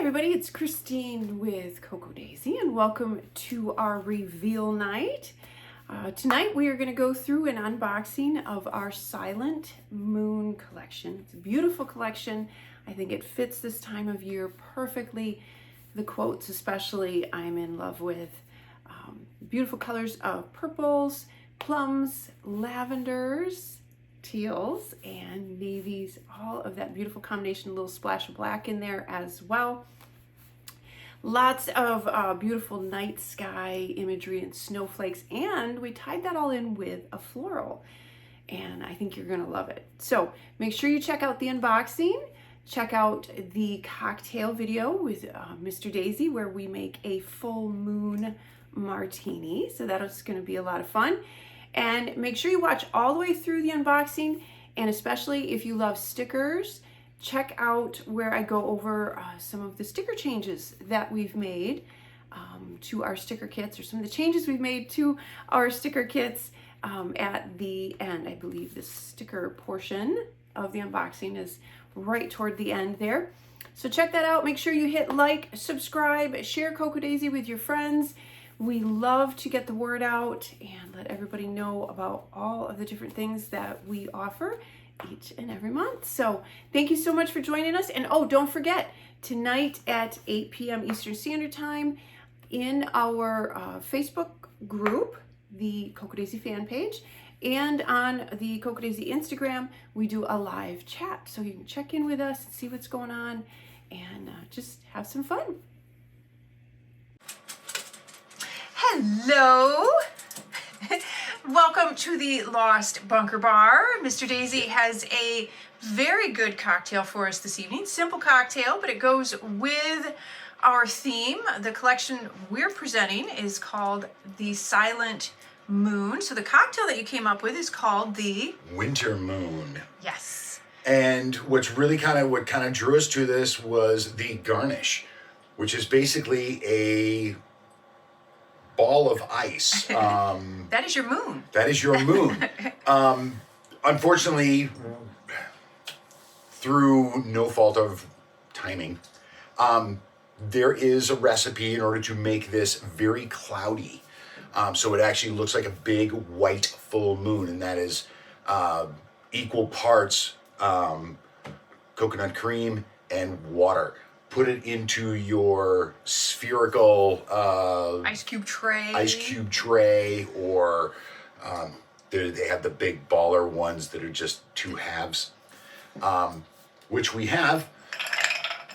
everybody, it's Christine with Cocoa Daisy and welcome to our reveal night. Tonight we are going to go through an unboxing of our Silent Moon collection. It's a beautiful collection. I think it fits this time of year perfectly. The quotes especially I'm in love with. Beautiful colors of purples, plums, lavenders, teals, and navies, all of that beautiful combination, a little splash of black in there as well. Lots of beautiful night sky imagery and snowflakes, and we tied that all in with a floral, and I think you're gonna love it. So make sure you check out the unboxing, check out the cocktail video with Mr. Daisy where we make a full moon martini, so that's gonna be a lot of fun. And make sure you watch all the way through the unboxing, and especially if you love stickers, check out where I go over some of the sticker changes that we've made to our sticker kits, or some of the changes we've made to our sticker kits at the end. I believe the sticker portion of the unboxing is right toward the end there. So check that out. Make sure you hit like, subscribe, share Cocoa Daisy with your friends. We love to get the word out and let everybody know about all of the different things that we offer each and every month. So thank you so much for joining us. And oh, don't forget, tonight at 8 p.m. Eastern Standard Time in our Facebook group, the Cocoa Daisy fan page, and on the Cocoa Daisy Instagram, we do a live chat. So you can check in with us and see what's going on and just have some fun. Hello. Welcome to the Lost Bunker Bar. Mr. Daisy has a very good cocktail for us this evening. Simple cocktail, but it goes with our theme. The collection we're presenting is called the Silent Moon. So the cocktail that you came up with is called the Winter Moon. Yes. And what kind of drew us to this was the garnish, which is basically a ball of ice. That is your moon. That is your moon. Unfortunately, through no fault of timing, there is a recipe in order to make this very cloudy. So it actually looks like a big white full moon, and that is equal parts coconut cream and water. Put it into your spherical ice cube tray, or they have the big baller ones that are just two halves, which we have.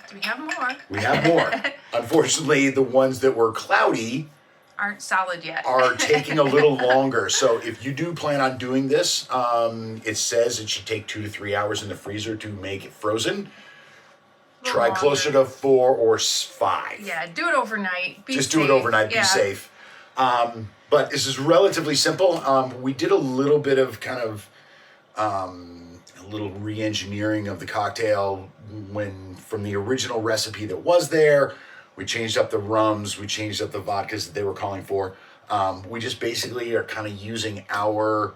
Do we have more? We have more. Unfortunately, the ones that were cloudy aren't solid yet. Are taking a little longer. So if you do plan on doing this, it says it should take 2 to 3 hours in the freezer to make it frozen. Try longer. Closer to 4 or 5. Yeah, do it overnight. Just do it overnight. Be safe. But this is relatively simple. We did a little bit of a little re-engineering of the cocktail from the original recipe that was there. We changed up the rums. We changed up the vodkas that they were calling for. We just basically are kind of using our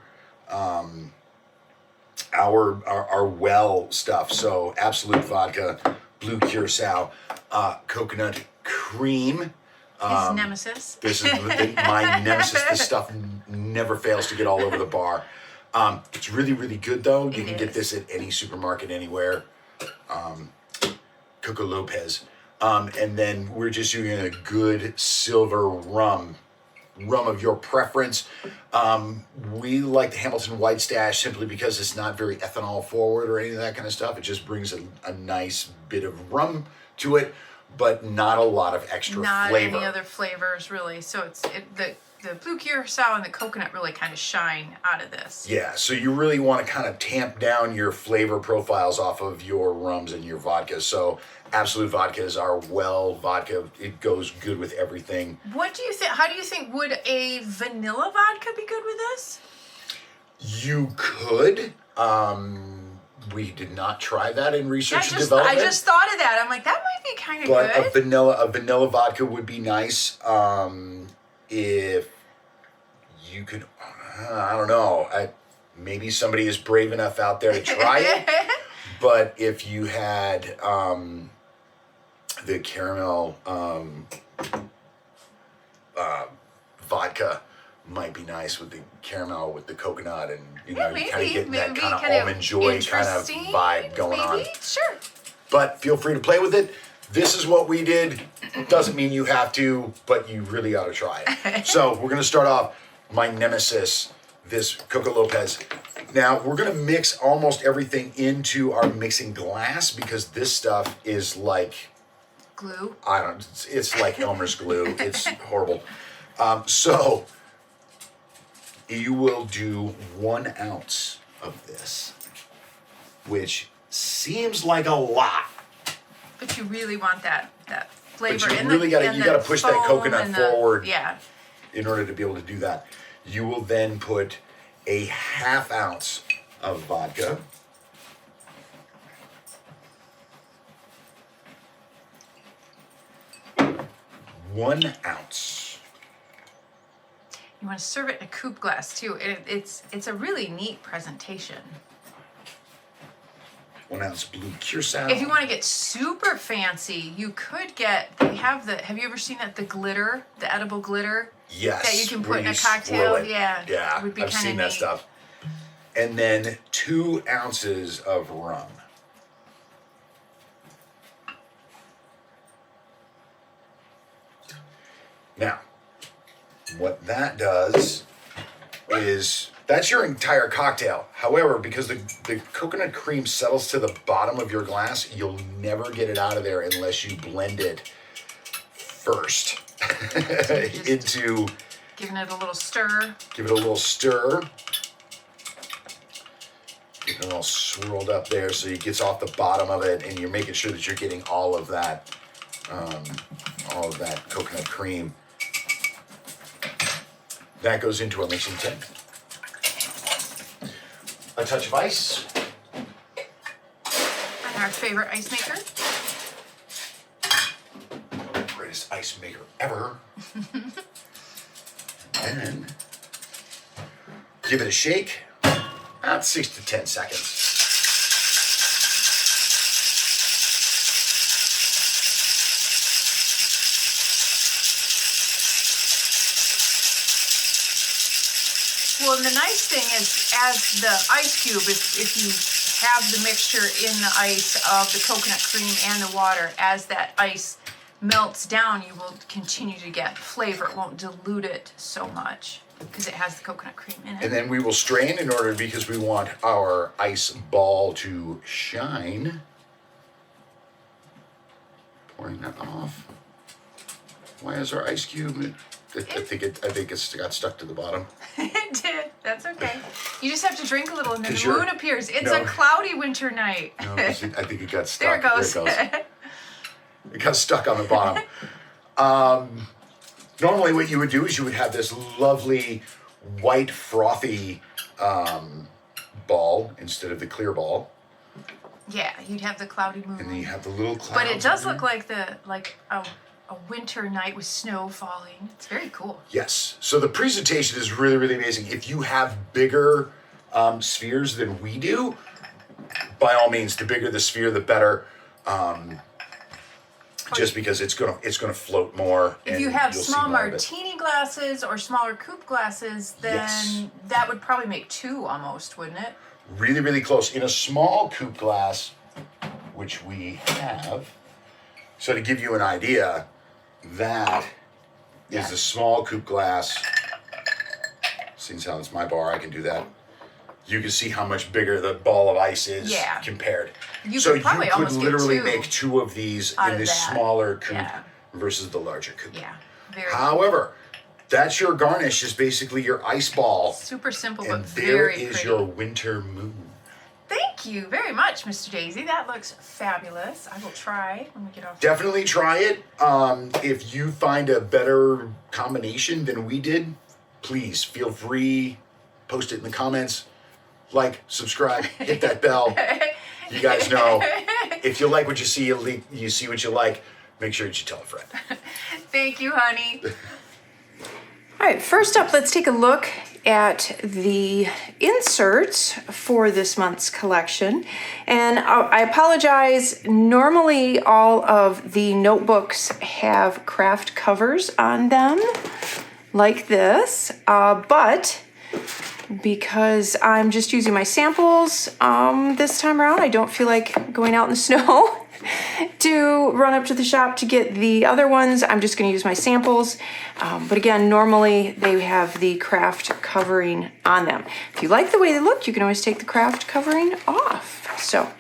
well stuff. So Absolute Vodka, Blue Curacao, coconut cream. His nemesis. This is my nemesis. This stuff never fails to get all over the bar. It's really, really good though. You can get this at any supermarket anywhere. Coco Lopez. And then we're just using a good silver rum of your preference. We like the Hamilton White Stash simply because it's not very ethanol forward or any of that kind of stuff. It just brings a nice bit of rum to it, but not a lot of extra not flavor. Not any other flavors really. So the blue curacao and the coconut really kind of shine out of this. Yeah, so you really want to kind of tamp down your flavor profiles off of your rums and your vodkas. So Absolute Vodka is our well vodka. It goes good with everything. What do you think? How do you think, would a vanilla vodka be good with this? You could. We did not try that in research and development. I just thought of that. I'm like, that might be kind of good. But a vanilla vodka would be nice. If you could, I don't know. Maybe somebody is brave enough out there to try it. But if you had the caramel vodka might be nice with the caramel with the coconut, and you know, you kind of getting that kind of almond joy kind of vibe going on. Sure. But feel free to play with it. This is what we did. Doesn't mean you have to, but you really ought to try it. So we're gonna start off my nemesis, this Coco Lopez. Now we're gonna mix almost everything into our mixing glass because this stuff is like glue. It's like Elmer's glue. It's horrible. So you will do 1 ounce of this, which seems like a lot. But you really want that flavor. But you really gotta push that coconut forward. Yeah. In order to be able to do that. You will then put a 1/2 ounce of vodka. One ounce. You want to serve it in a coupe glass too. It's a really neat presentation. 1 ounce blue curacao. If you want to get super fancy, you could get. Have you ever seen that? The glitter, the edible glitter. Yes. That you can put in a cocktail. Yeah. Yeah. Would be I've seen that stuff. And then 2 ounces of rum. Now, what that does is that's your entire cocktail. However, because the coconut cream settles to the bottom of your glass, you'll never get it out of there unless you blend it first into... Giving it a little stir. Give it a little stir. Get it all swirled up there so it gets off the bottom of it, and you're making sure that you're getting all of that coconut cream. That goes into our mixing tin. A touch of ice. And our favorite ice maker. Greatest ice maker ever. And give it a shake. About 6 to 10 seconds. Well, and the nice thing is, as the ice cube, if you have the mixture in the ice of the coconut cream and the water, as that ice melts down, you will continue to get flavor. It won't dilute it so much because it has the coconut cream in it. And then we will strain because we want our ice ball to shine. Pouring that off. Why is our ice cube? I think it got stuck to the bottom. It did. That's okay. You just have to drink a little and then the 'Cause moon appears. It's a cloudy winter night. No, I think it got There stuck. it goes. It got stuck on the bottom. Normally what you would do is you would have this lovely white frothy ball instead of the clear ball. Yeah, you'd have the cloudy moon. And then you have the little clouds. But it does look like a winter night with snow falling. It's very cool. Yes. So the presentation is really, really amazing. If you have bigger spheres than we do, by all means, the bigger the sphere, the better. Just because it's gonna float more. If you have small martini glasses or smaller coupe glasses, then that would probably make 2 almost, wouldn't it? Really, really close. In a small coupe glass, which we have. So to give you an idea, that is the small coupe glass. Since how it's my bar, I can do that. You can see how much bigger the ball of ice is compared. You could literally make 2 of these in this smaller coupe versus the larger coupe. Yeah. However, that's your garnish, is basically your ice ball. Super simple, but and very there pretty. is your winter moon. Thank you very much, Mr. Daisy. That looks fabulous. I will try when we get off. Definitely try it. If you find a better combination than we did, please feel free, post it in the comments. Like, subscribe, hit that bell. You guys know, if you like what you see, you see what you like, make sure that you tell a friend. Thank you, honey. All right, first up, let's take a look at the inserts for this month's collection. And I apologize, normally all of the notebooks have craft covers on them like this, but because I'm just using my samples this time around, I don't feel like going out in the snow to run up to the shop to get the other ones. I'm just going to use my samples. But again, normally they have the craft covering on them. If you like the way they look, you can always take the craft covering off. So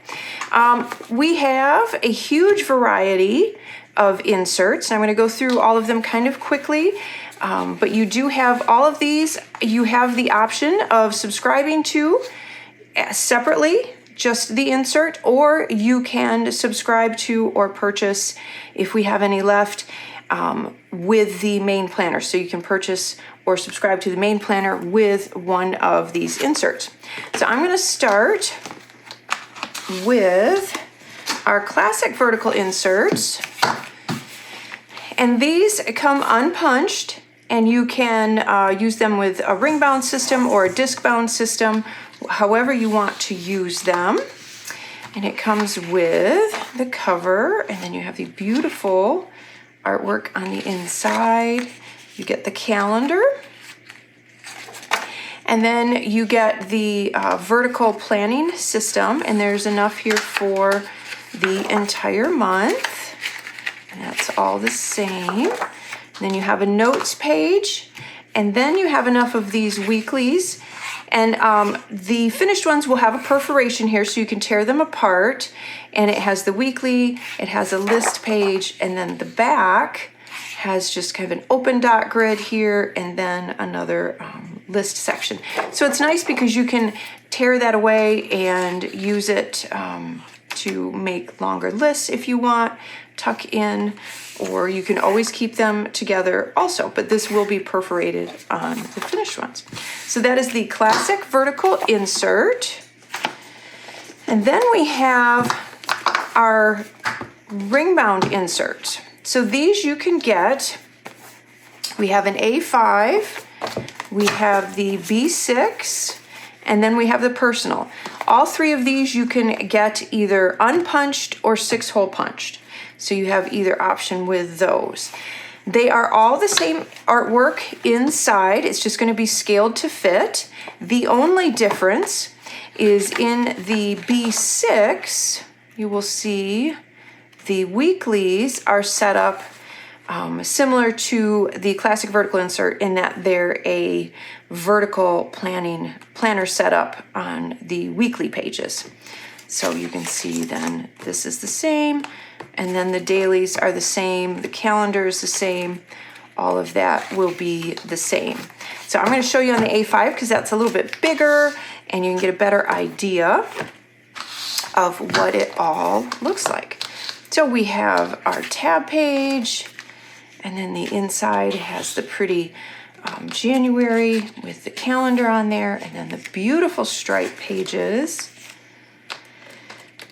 we have a huge variety of inserts. I'm going to go through all of them kind of quickly. But you do have all of these. You have the option of subscribing to separately, just the insert, or you can subscribe to or purchase, if we have any left, with the main planner. So you can purchase or subscribe to the main planner with one of these inserts. So I'm going to start with our classic vertical inserts. And these come unpunched, and you can use them with a ring bound system or a disc bound system, however you want to use them. And it comes with the cover, and then you have the beautiful artwork on the inside. You get the calendar, and then you get the vertical planning system, and there's enough here for the entire month, and that's all the same. And then you have a notes page, and then you have enough of these weeklies. And the finished ones will have a perforation here so you can tear them apart. And it has the weekly, it has a list page, and then the back has just kind of an open dot grid here, and then another list section. So it's nice because you can tear that away and use it to make longer lists if you want, tuck in, or you can always keep them together also, but this will be perforated on the finished ones. So that is the classic vertical insert. And then we have our ring bound insert. So these you can get, we have an A5, we have the B6, and then we have the personal. All three of these you can get either unpunched or 6-hole punched. So you have either option with those. They are all the same artwork inside. It's just going to be scaled to fit. The only difference is in the B6, you will see the weeklies are set up similar to the classic vertical insert in that they're a vertical planner setup on the weekly pages. So you can see then this is the same, and then the dailies are the same, the calendar is the same, all of that will be the same. So I'm going to show you on the A5 because that's a little bit bigger and you can get a better idea of what it all looks like. So we have our tab page, and then the inside has the pretty January with the calendar on there, and then the beautiful stripe pages.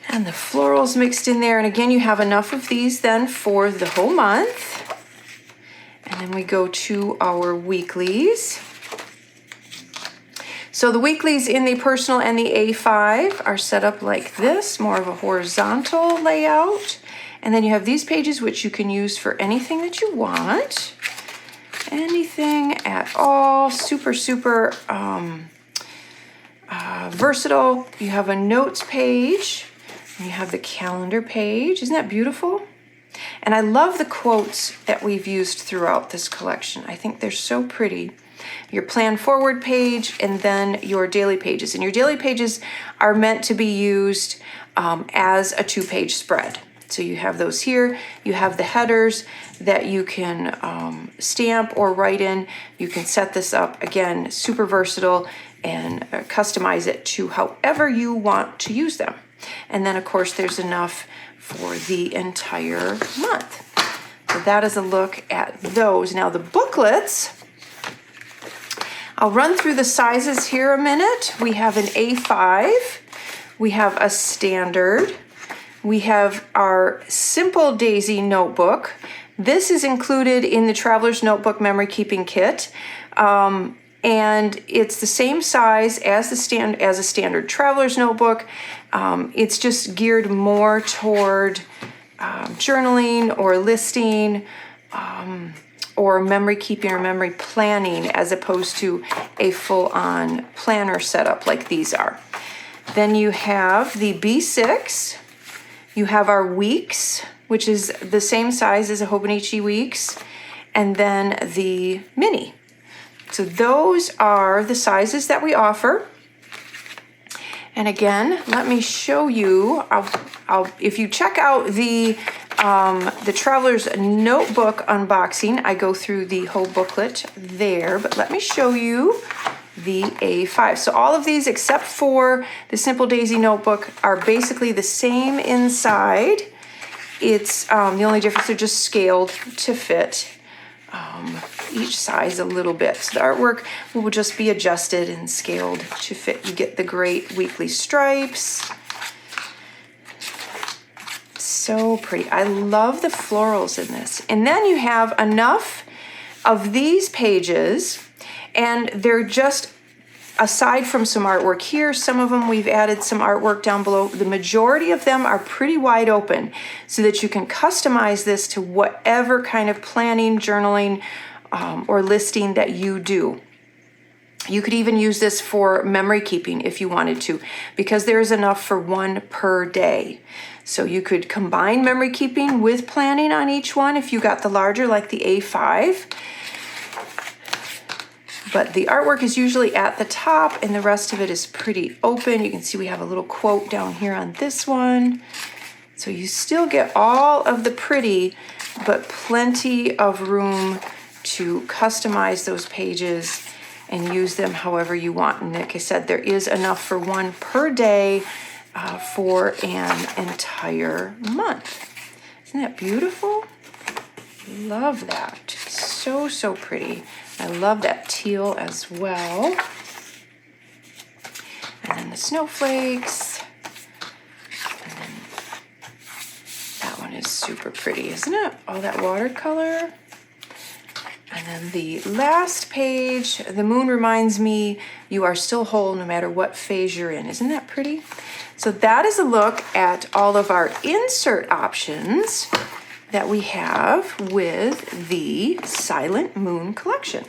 And the florals mixed in there. And again, you have enough of these then for the whole month. And then we go to our weeklies. So the weeklies in the personal and the A5 are set up like this, more of a horizontal layout. And then you have these pages, which you can use for anything that you want. Anything at all. Super, super versatile. You have a notes page. And you have the calendar page. Isn't that beautiful? And I love the quotes that we've used throughout this collection. I think they're so pretty. Your plan forward page, and then your daily pages. And your daily pages are meant to be used as a 2-page spread. So you have those here. You have the headers that you can stamp or write in. You can set this up, again, super versatile, and customize it to however you want to use them. And then, of course, there's enough for the entire month. So that is a look at those. Now, the booklets, I'll run through the sizes here a minute. We have an A5. We have a standard. We have our Simple Daisy notebook. This is included in the Traveler's Notebook Memory Keeping Kit. and it's the same size as a standard traveler's notebook. It's just geared more toward journaling or listing, or memory keeping or memory planning, as opposed to a full-on planner setup like these are. Then you have the B6. You have our weeks, which is the same size as a Hobonichi Weeks, and then the mini. So those are the sizes that we offer. And again, let me show you. If you check out the Traveler's Notebook unboxing, I go through the whole booklet there. But let me show you the A5. So all of these, except for the Simple Daisy notebook, are basically the same inside. It's the only difference, they're just scaled to fit each size a little bit. So the artwork will just be adjusted and scaled to fit. You get the great weekly stripes. So pretty. I love the florals in this. And then you have enough of these pages, and they're just, aside from some artwork here, some of them we've added some artwork down below. The majority of them are pretty wide open so that you can customize this to whatever kind of planning, journaling, or listing that you do. You could even use this for memory keeping if you wanted to, because there is enough for one per day. So you could combine memory keeping with planning on each one if you got the larger, like the A5. But the artwork is usually at the top, and the rest of it is pretty open. You can see we have a little quote down here on this one. So you still get all of the pretty, but plenty of room to customize those pages and use them however you want. And like I said, there is enough for one per day for an entire month. Isn't that beautiful? Love that. So, so pretty. I love that teal as well. And then the snowflakes. And then that one is super pretty, isn't it? All that watercolor. And then the last page, the moon reminds me you are still whole no matter what phase you're in. Isn't that pretty? So that is a look at all of our insert options that we have with the Silent Moon collection.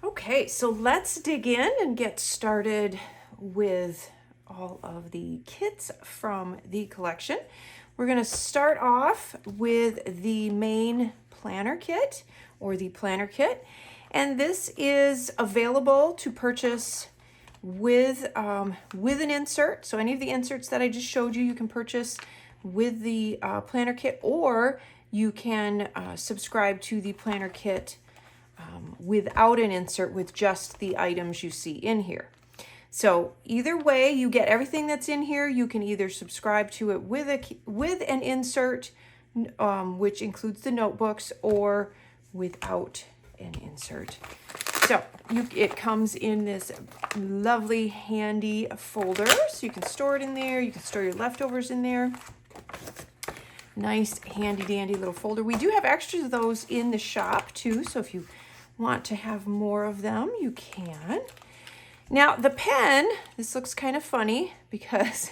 Okay, so let's dig in and get started with all of the kits from the collection. We're going to start off with the main planner kit, or the planner kit, and this is available to purchase with an insert. So any of the inserts that I just showed you, you can purchase with the planner kit, or you can subscribe to the planner kit without an insert, with just the items you see in here. So either way, you get everything that's in here. You can either subscribe to it with an insert, which includes the notebooks, or without an insert. So it comes in this lovely handy folder, so you can store it in there. You can store your leftovers in there. Nice handy dandy little folder. We do have extras of those in the shop too, so if you want to have more of them, you can. Now the pen, this looks kind of funny because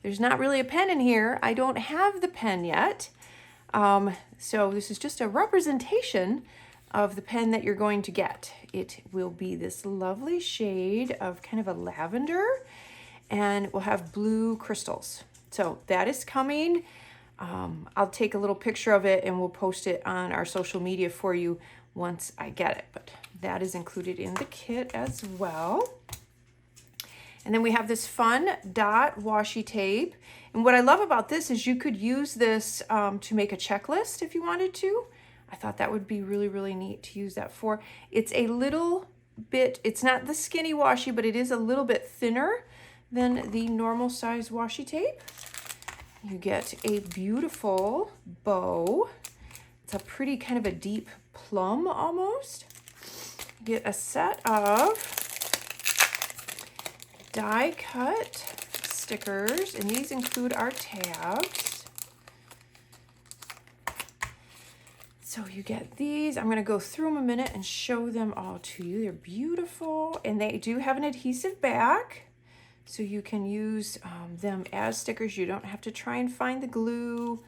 there's not really a pen in here. I don't have the pen yet. So this is just a representation of the pen that you're going to get. It will be this lovely shade of kind of a lavender, and it will have blue crystals. So that is coming. I'll take a little picture of it and we'll post it on our social media for you once I get it. But that is included in the kit as well. And then we have this fun dot washi tape. And what I love about this is you could use this to make a checklist if you wanted to. I thought that would be really, really neat to use that for. It's a little bit, it's not the skinny washi, but it is a little bit thinner than the normal size washi tape. You get a beautiful bow. It's a pretty kind of a deep plum almost. You get a set of die cut stickers, and these include our tabs. So you get these. I'm going to go through them a minute and show them all to you. They're beautiful, and they do have an adhesive back, so you can use them as stickers. You don't have to try and find the glue.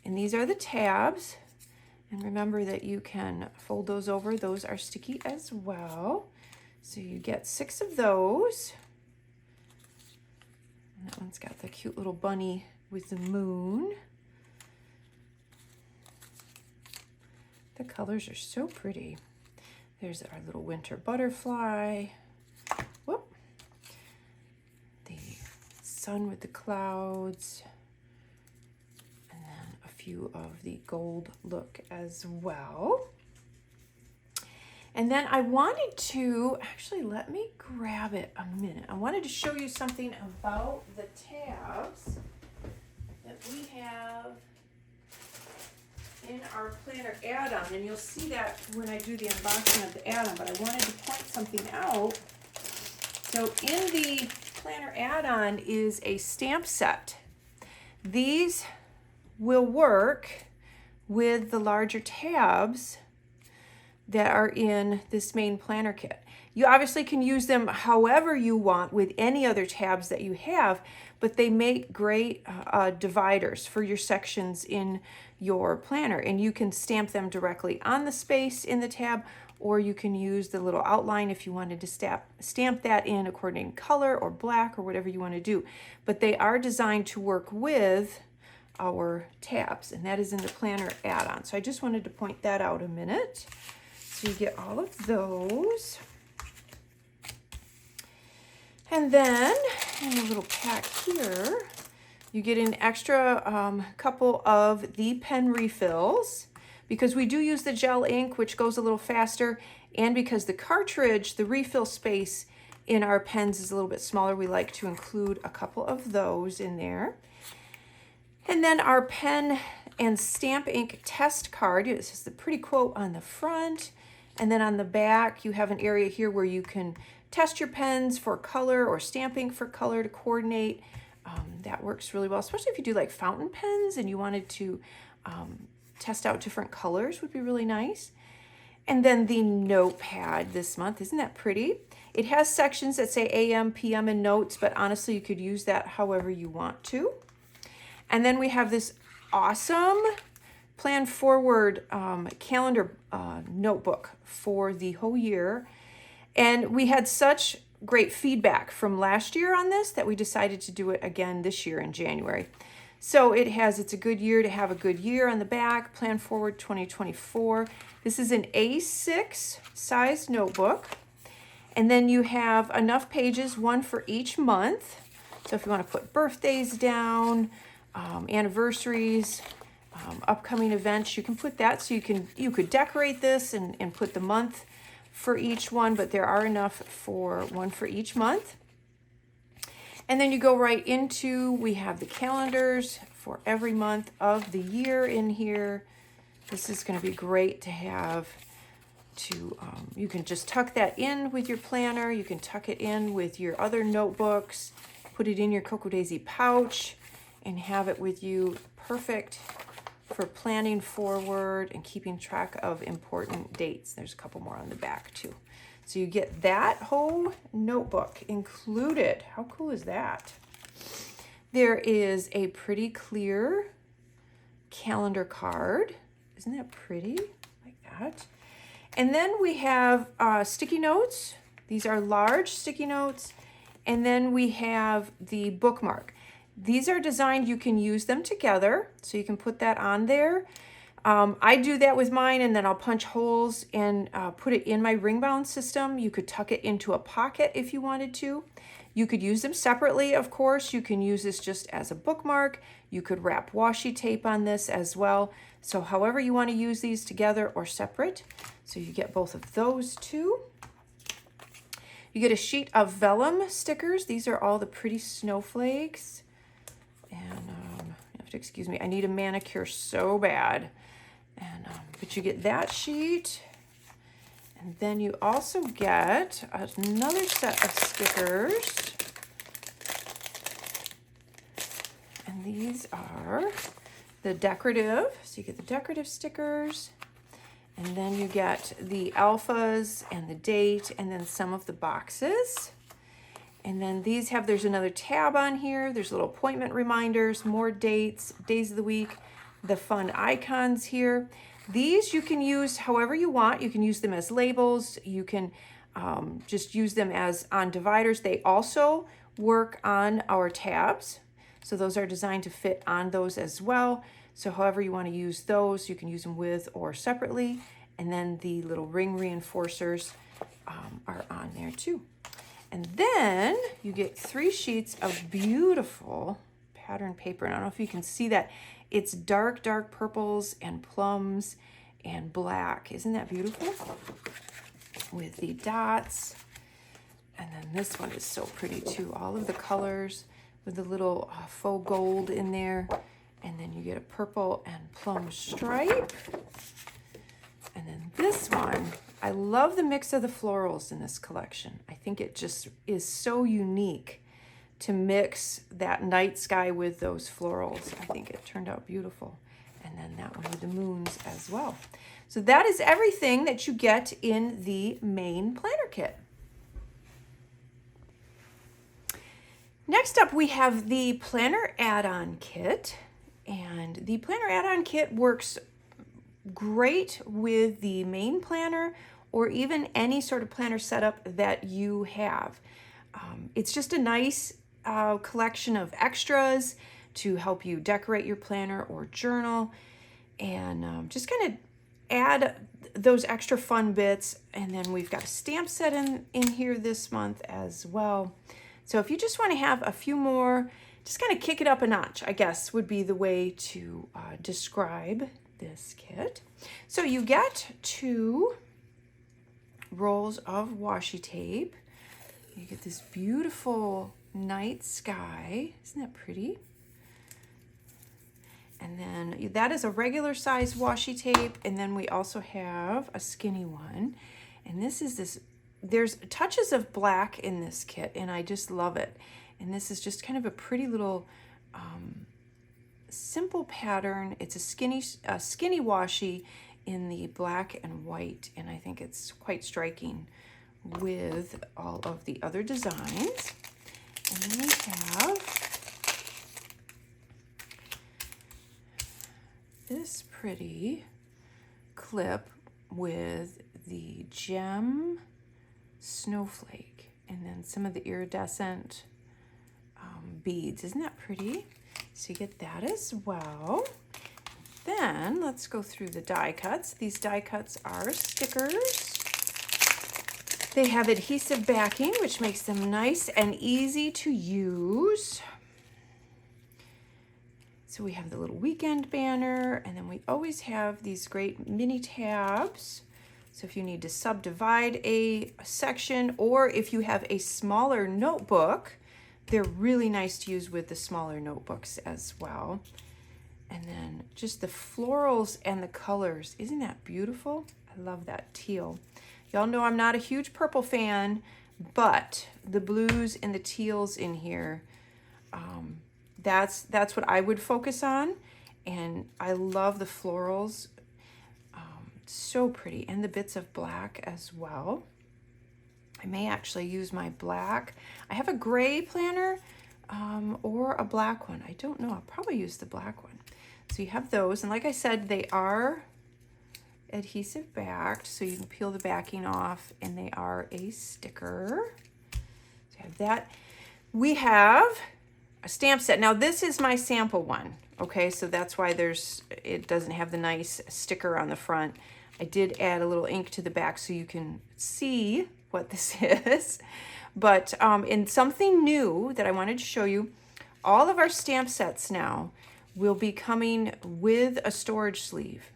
And these are the tabs. And remember that you can fold those over. Those are sticky as well. So you get 6 of those. And that one's got the cute little bunny with the moon. The colors are so pretty. There's our little winter butterfly. Whoop. The sun with the clouds. And then a few of the gold look as well. And then I wanted to, actually let me grab it a minute. I wanted to show you something about the tabs that we have in our planner add-on, and you'll see that when I do the unboxing of the add-on, but I wanted to point something out. So in the planner add-on is a stamp set. These will work with the larger tabs that are in this main planner kit. You obviously can use them however you want with any other tabs that you have, but they make great dividers for your sections in your planner, and you can stamp them directly on the space in the tab, or you can use the little outline if you wanted to stamp that in according to color or black or whatever you want to do. But they are designed to work with our tabs, and that is in the planner add-on. So I just wanted to point that out a minute. So you get all of those. And then in a little pack here, you get an extra couple of the pen refills, because we do use the gel ink, which goes a little faster, and because the cartridge, the refill space in our pens is a little bit smaller, we like to include a couple of those in there. And then our pen and stamp ink test card. This is the pretty quote on the front. And then on the back, you have an area here where you can test your pens for color or stamp ink for color to coordinate. That works really well, especially if you do like fountain pens and you wanted to test out different colors, would be really nice. And then the notepad this month, isn't that pretty? It has sections that say AM, PM, and notes, but honestly, you could use that however you want to. And then we have this awesome Plan Forward calendar notebook for the whole year. And we had such great feedback from last year on this that we decided to do it again this year in January. So it's a good year to have a good year on the back, Plan Forward 2024. This is an A6 size notebook. And then you have enough pages, one for each month. So if you want to put birthdays down, anniversaries, upcoming events, you can put that. So you could decorate this and put the month for each one, but there are enough for one for each month. And then you go right into, we have the calendars for every month of the year in here. This is going to be great to have you can just tuck that in with your planner. You can tuck it in with your other notebooks, put it in your Cocoa Daisy pouch, and have it with you. Perfect for planning forward and keeping track of important dates. There's a couple more on the back too. So you get that whole notebook included. How cool is that? There is a pretty clear calendar card. Isn't that pretty? Like that. And then we have sticky notes. These are large sticky notes. And then we have the bookmark. These are designed, you can use them together, so you can put that on there. I do that with mine, and then I'll punch holes and put it in my ring bound system. You could tuck it into a pocket if you wanted to. You could use them separately, of course. You can use this just as a bookmark. You could wrap washi tape on this as well. So however you want to use these together or separate. So you get both of those too. You get a sheet of vellum stickers. These are all the pretty snowflakes. And you have to excuse me, I need a manicure so bad. And but you get that sheet. And then you also get another set of stickers. And these are the decorative. So you get the decorative stickers. And then you get the alphas and the date and then some of the boxes. And then these have, there's another tab on here. There's little appointment reminders, more dates, days of the week, the fun icons here. These you can use however you want. You can use them as labels. You can just use them as on dividers. They also work on our tabs. So those are designed to fit on those as well. So however you want to use those, you can use them with or separately. And then the little ring reinforcers are on there too. And then you get 3 sheets of beautiful pattern paper. And I don't know if you can see that. It's dark, dark purples and plums and black. Isn't that beautiful? With the dots. And then this one is so pretty too. All of the colors with the little faux gold in there. And then you get a purple and plum stripe. And then this one, I love the mix of the florals in this collection. I think it just is so unique to mix that night sky with those florals. I think it turned out beautiful. And then that one with the moons as well. So that is everything that you get in the main planner kit. Next up, we have the planner add-on kit. And the planner add-on kit works great with the main planner or even any sort of planner setup that you have. It's just a nice collection of extras to help you decorate your planner or journal, and just kind of add those extra fun bits. And then we've got a stamp set in here this month as well. So if you just want to have a few more, just kind of kick it up a notch, I guess would be the way to describe this kit. So you get 2 rolls of washi tape. You get this beautiful night sky. Isn't that pretty? And then that is a regular size washi tape. And then we also have a skinny one. And this is this, there's touches of black in this kit and I just love it. And this is just kind of a pretty little simple pattern. It's a skinny washi in the black and white, and I think it's quite striking with all of the other designs. And then we have this pretty clip with the gem snowflake and then some of the iridescent beads. Isn't that pretty? So you get that as well. Then let's go through the die cuts. These die cuts are stickers. They have adhesive backing, which makes them nice and easy to use. So we have the little weekend banner, and then we always have these great mini tabs. So if you need to subdivide a section, or if you have a smaller notebook, they're really nice to use with the smaller notebooks as well. And then just the florals and the colors. Isn't that beautiful? I love that teal. Y'all know I'm not a huge purple fan, but the blues and the teals in here, that's what I would focus on. And I love the florals. So pretty. And the bits of black as well. I may actually use my black. I have a gray planner or a black one. I don't know. I'll probably use the black one. So you have those. And like I said, they are adhesive backed. So you can peel the backing off and they are a sticker. So you have that. We have a stamp set. Now this is my sample one. Okay, so that's why it doesn't have the nice sticker on the front. I did add a little ink to the back so you can see what this is. But in something new that I wanted to show you, all of our stamp sets now will be coming with a storage sleeve.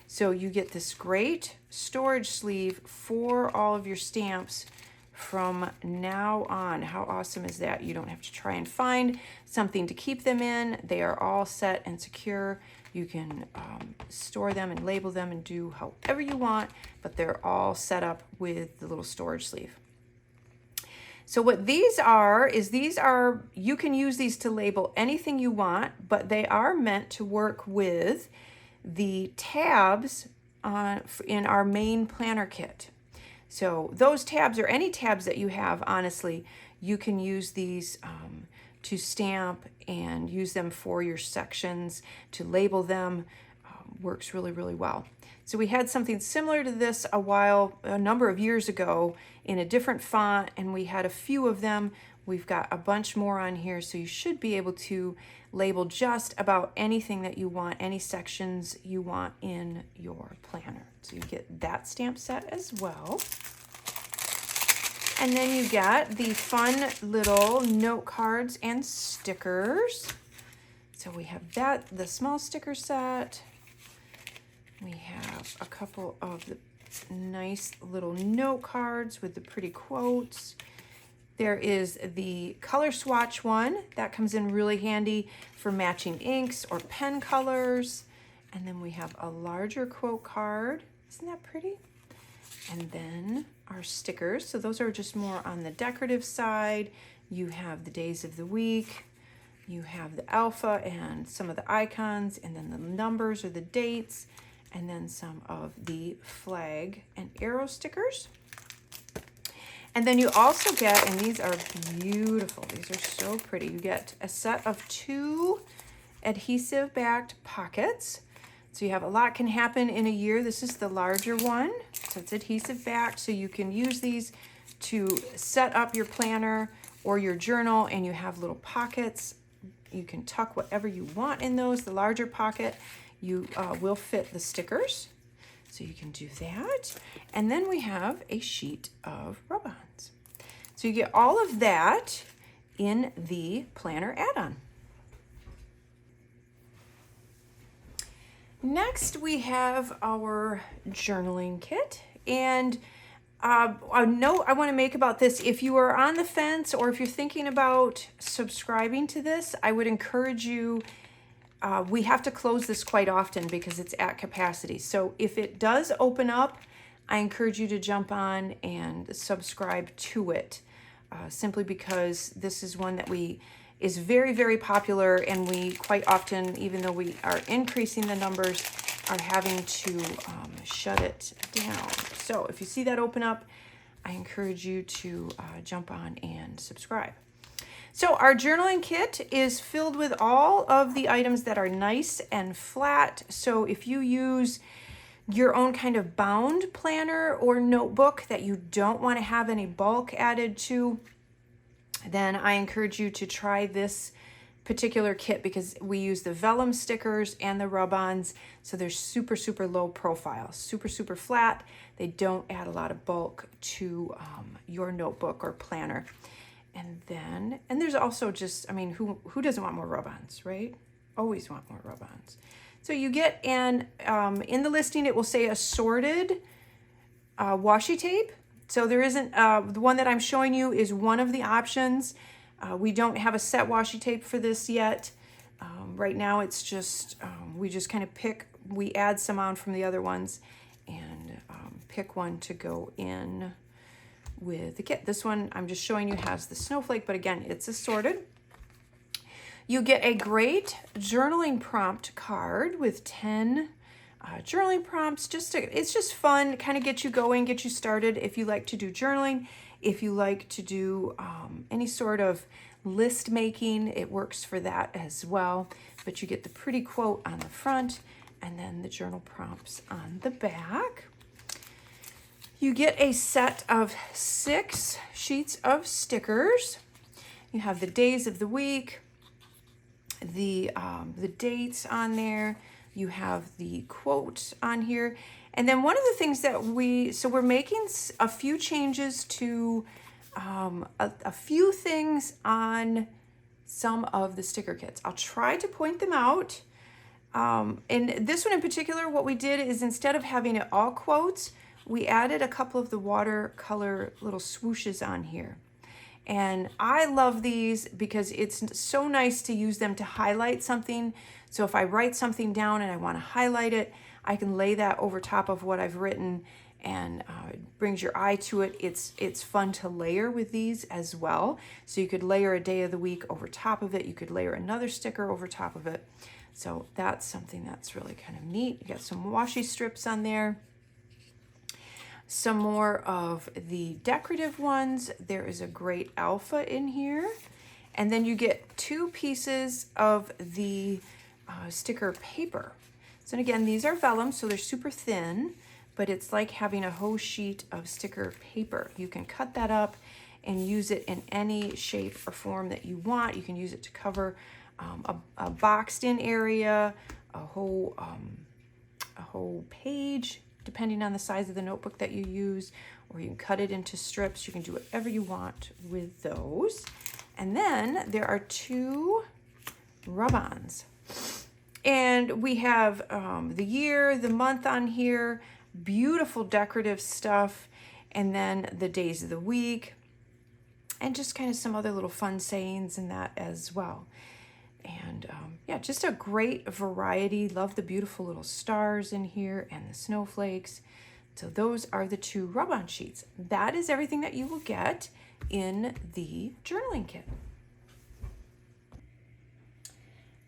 So you get this great storage sleeve for all of your stamps from now on. How awesome is that? You don't have to try and find something to keep them in. They are all set and secure. You can store them and label them and do however you want, but they're all set up with the little storage sleeve. So what these are, you can use these to label anything you want, but they are meant to work with the tabs in our main planner kit. So those tabs, or any tabs that you have, honestly, you can use these to stamp and use them for your sections, to label them. Works really, really well. So we had something similar to this a number of years ago in a different font, and we had a few of them. We've got a bunch more on here, so you should be able to label just about anything that you want, any sections you want in your planner. So you get that stamp set as well. And then you get the fun little note cards and stickers. So we have that, the small sticker set. We have a couple of the nice little note cards with the pretty quotes. There is the color swatch one that comes in really handy for matching inks or pen colors. And then we have a larger quote card. Isn't that pretty? And then our stickers. So those are just more on the decorative side. You have the days of the week. You have the alpha and some of the icons, and then the numbers or the dates, and then some of the flag and arrow stickers. And then you also get, and these are beautiful, these are so pretty, you get a set of 2 adhesive backed pockets. So you have a lot can happen in a year. This is the larger one, so it's adhesive backed, so you can use these to set up your planner or your journal, and you have little pockets. You can tuck whatever you want in those. The larger pocket, you will fit the stickers, so you can do that. And then we have a sheet of rub-ons. So you get all of that in the planner add-on. Next, we have our journaling kit. And a note I want to make about this, if you are on the fence or if you're thinking about subscribing to this, I would encourage you, we have to close this quite often because it's at capacity. So if it does open up, I encourage you to jump on and subscribe to it, simply because this is one that is very, very popular, and we quite often, even though we are increasing the numbers, are having to shut it down. So if you see that open up, I encourage you to jump on and subscribe. So our journaling kit is filled with all of the items that are nice and flat. So if you use your own kind of bound planner or notebook that you don't want to have any bulk added to, then I encourage you to try this particular kit, because we use the vellum stickers and the rub-ons, so they're super, super low profile, super, super flat. They don't add a lot of bulk to your notebook or planner. And there's also just, I mean, who doesn't want more rub-ons, right? Always want more rub-ons. So you get in the listing, it will say assorted washi tape. So there isn't, the one that I'm showing you is one of the options. We don't have a set washi tape for this yet. Right now it's just, we just kind of we add some on from the other ones and pick one to go in with the kit. This one I'm just showing you has the snowflake, but again, it's assorted. You get a great journaling prompt card with 10 journaling prompts. It's just fun, kind of get you going, get you started if you like to do journaling. If you like to do any sort of list making, it works for that as well. But you get the pretty quote on the front and then the journal prompts on the back. You get a set of 6 sheets of stickers. You have the days of the week, the dates on there. You have the quote on here. And then one of the things that we're making a few changes to a few things on some of the sticker kits. I'll try to point them out. And this one in particular, what we did is instead of having it all quotes, we added a couple of the watercolor little swooshes on here. And I love these because it's so nice to use them to highlight something. So if I write something down and I want to highlight it, I can lay that over top of what I've written, and it brings your eye to it. It's fun to layer with these as well. So you could layer a day of the week over top of it. You could layer another sticker over top of it. So that's something that's really kind of neat. You got some washi strips on there. Some more of the decorative ones. There is a great alpha in here. And then you get 2 pieces of the sticker paper. So again, these are vellum, so they're super thin, but it's like having a whole sheet of sticker paper. You can cut that up and use it in any shape or form that you want. You can use it to cover a boxed in area, a whole page, depending on the size of the notebook that you use, or you can cut it into strips. You can do whatever you want with those. And then there are 2 rub-ons. And we have the year, the month on here, beautiful decorative stuff, and then the days of the week, and just kind of some other little fun sayings in that as well. And yeah, just a great variety. Love the beautiful little stars in here and the snowflakes. So those are the 2 rub-on sheets. That is everything that you will get in the journaling kit.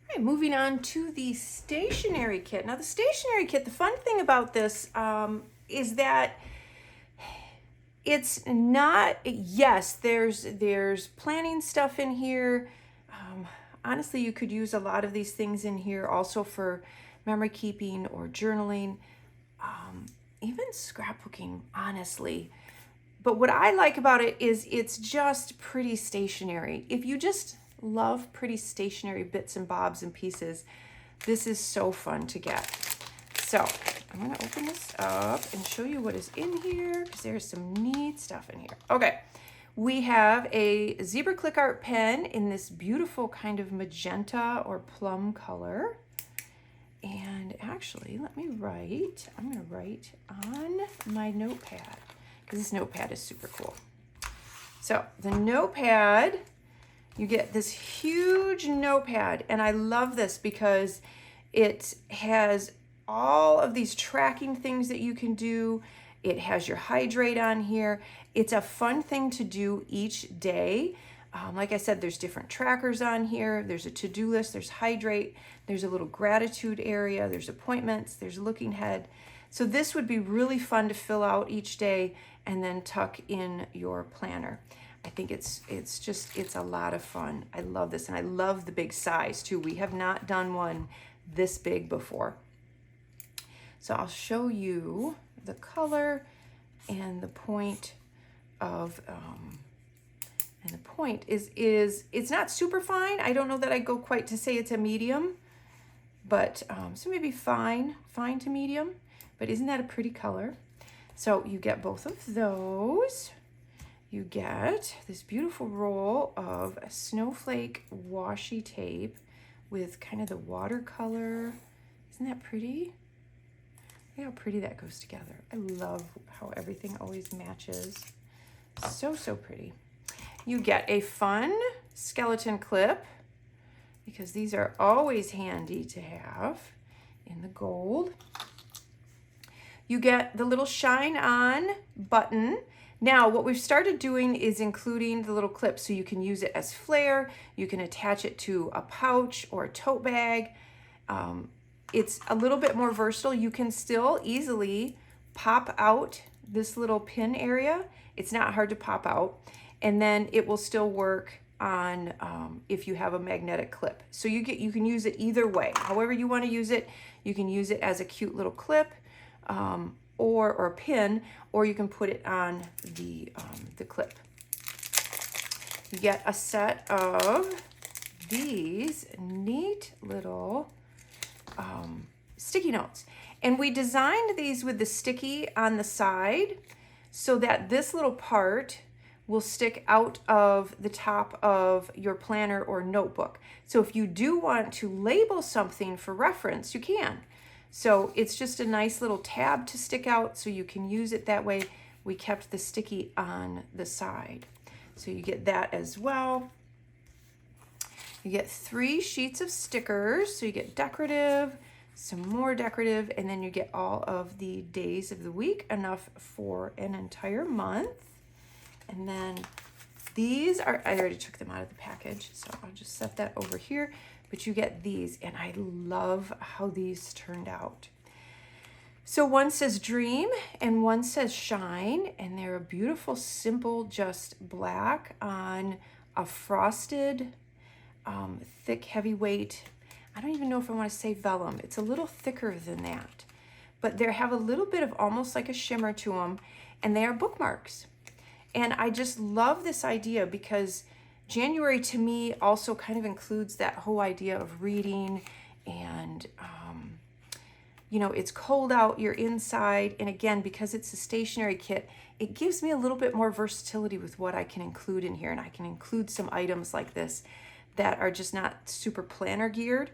All right, moving on to the stationery kit. Now the stationery kit, the fun thing about this is that it's not, yes, there's planning stuff in here. Honestly, you could use a lot of these things in here also for memory keeping or journaling, even scrapbooking, honestly. But what I like about it is it's just pretty stationery. If you just love pretty stationery bits and bobs and pieces, this is so fun to get. So I'm gonna open this up and show you what is in here, because there's some neat stuff in here. Okay. We have a zebra click art pen in this beautiful kind of magenta or plum color. And actually, let me write. I'm going to write on my notepad, because this notepad is super cool. So the notepad, you get this huge notepad. And I love this because it has all of these tracking things that you can do. It has your hydrate on here. It's a fun thing to do each day. Like I said, there's different trackers on here. There's a to-do list, there's hydrate, there's a little gratitude area, there's appointments, there's looking ahead. So this would be really fun to fill out each day and then tuck in your planner. I think it's a lot of fun. I love this, and I love the big size too. We have not done one this big before. So I'll show you the color and the point of and the point is it's not super fine. I don't know that I go quite to say it's a medium, but so maybe fine to medium. But isn't that a pretty color? So you get both of those. You get this beautiful roll of snowflake washi tape with kind of the watercolor. Isn't that pretty? Look how pretty that goes together. I love how everything always matches. So pretty. You get a fun skeleton clip, because these are always handy to have in the gold. You get the little shine on button. Now what we've started doing is including the little clip, so you can use it as flair. You can attach it to a pouch or a tote bag. It's a little bit more versatile. You can still easily pop out this little pin area. It's not hard to pop out. And then it will still work on if you have a magnetic clip. So you can use it either way. However you want to use it, you can use it as a cute little clip or a pin, or you can put it on the clip. You get a set of these neat little sticky notes. And we designed these with the sticky on the side so that this little part will stick out of the top of your planner or notebook. So if you do want to label something for reference, you can. So it's just a nice little tab to stick out, so you can use it that way. We kept the sticky on the side. So you get that as well. You get 3 sheets of stickers. So you get decorative, some more decorative, and then you get all of the days of the week, enough for an entire month. And then these are, I already took them out of the package, so I'll just set that over here. but you get these, and I love how these turned out. So one says dream and one says shine, and they're a beautiful, simple, just black on a frosted, thick, heavyweight. I don't even know if I want to say vellum. It's a little thicker than that, but they have a little bit of almost like a shimmer to them, and they are bookmarks. And I just love this idea because January to me also kind of includes that whole idea of reading and, you know, it's cold out, you're inside. And again, because it's a stationery kit, it gives me a little bit more versatility with what I can include in here. And I can include some items like this that are just not super planner geared.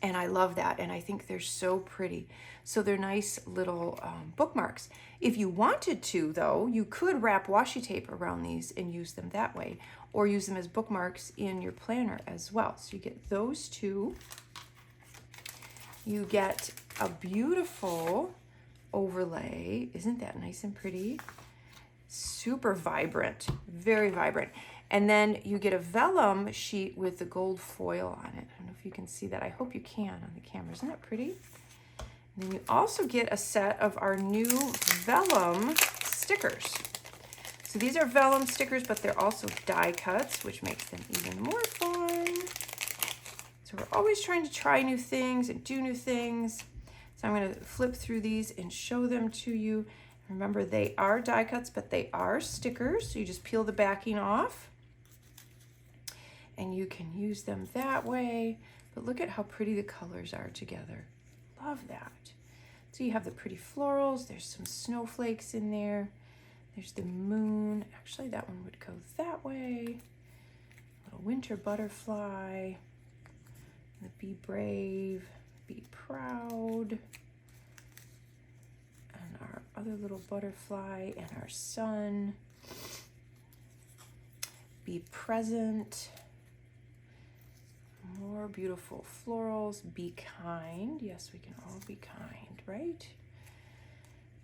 And I love that. And I think they're so pretty. So they're nice little bookmarks. If you wanted to, though, you could wrap washi tape around these and use them that way, or use them as bookmarks in your planner as well. So you get those two. You get a beautiful overlay. Isn't that nice and pretty? Super vibrant, very vibrant. And then you get a vellum sheet with the gold foil on it. I don't know if you can see that. I hope you can on the camera. Isn't that pretty? And then you also get a set of our new vellum stickers. So these are vellum stickers, but they're also die cuts, which makes them even more fun. So we're always trying to try new things and do new things. So I'm going to flip through these and show them to you. Remember, they are die cuts, but they are stickers. So you just peel the backing off and you can use them that way. But look at how pretty the colors are together. Love that. So you have the pretty florals. There's some snowflakes in there. There's the moon. Actually, that one would go that way. Little winter butterfly. The be brave, be proud. And our other little butterfly and our sun. Be present. More beautiful florals. Be kind. Yes, we can all be kind, right?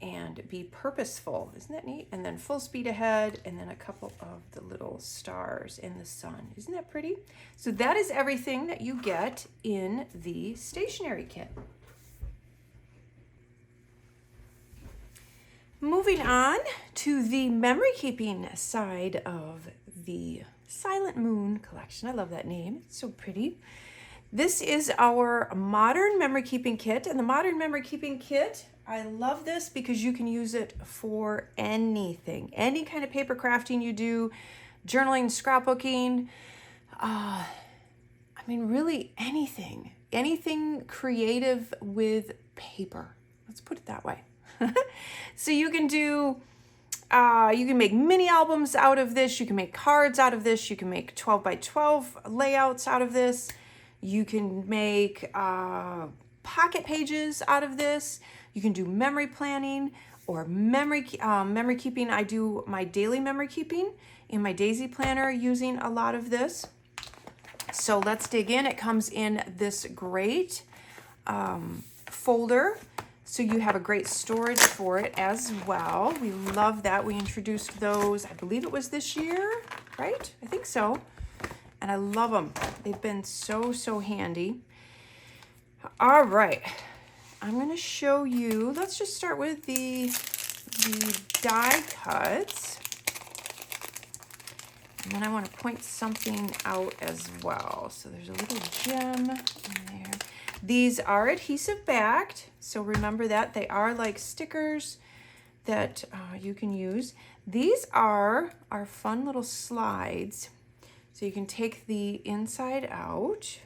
And be purposeful. Isn't that neat? And then full speed ahead, and then a couple of the little stars in the sun. Isn't that pretty? So that is everything that you get in the stationery kit. Moving on to the memory keeping side of the Silent Moon collection. I love that name. It's so pretty. This is our modern memory keeping kit, and the modern memory keeping kit, I love this because you can use it for anything, any kind of paper crafting you do, journaling, scrapbooking, I mean, really anything creative with paper. Let's put it that way. So you can do, you can make mini albums out of this. You can make cards out of this. You can make 12 by 12 layouts out of this. You can make pocket pages out of this. You can do memory planning or memory keeping. I do my daily memory keeping in my Daisy planner using a lot of this. So let's dig in. It comes in this great folder. So you have a great storage for it as well. We love that. We introduced those, I believe it was this year, right? I think so. And I love them. They've been so, so handy. All right. I'm going to show you, let's just start with the die cuts. And then I want to point something out as well. So there's a little gem in there. These are adhesive backed. So remember that they are like stickers that you can use. These are our fun little slides. So you can take the inside out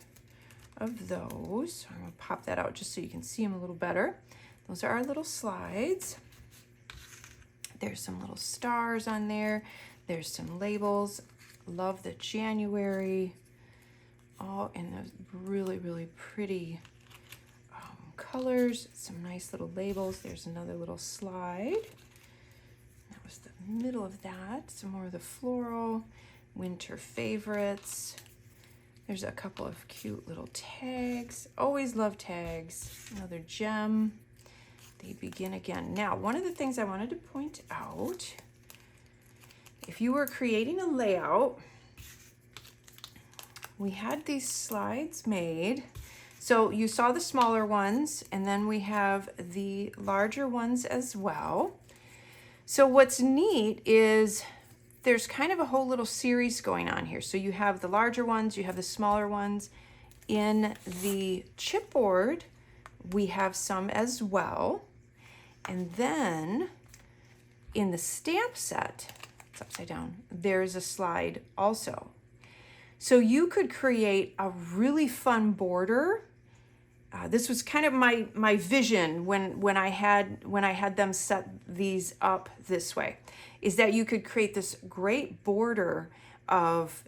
of those. I'm going to pop that out just so you can see them a little better. Those are our little slides. There's some little stars on there. There's some labels. Love the January. All in those really, really pretty colors. Some nice little labels. There's another little slide. That was the middle of that. Some more of the floral. Winter favorites. There's a couple of cute little tags. Always love tags. Another gem. They begin again. Now, one of the things I wanted to point out, if you were creating a layout we had these slides made. So you saw the smaller ones, and then we have the larger ones as well. So what's neat is there's kind of a whole little series going on here. So you have the larger ones, you have the smaller ones. In the chipboard, we have some as well. And then in the stamp set, it's upside down, there's a slide also. So you could create a really fun border. This was kind of my vision when I had them set these up this way, is that you could create this great border of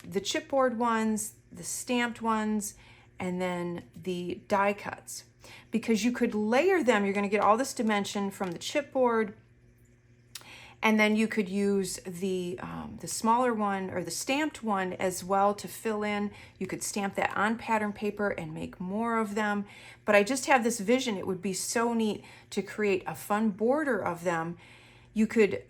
the chipboard ones, the stamped ones, and then the die cuts. Because you could layer them, you're going to get all this dimension from the chipboard, and then you could use the smaller one or the stamped one as well to fill in. You could stamp that on pattern paper and make more of them. But I just have this vision. It would be so neat to create a fun border of them. You could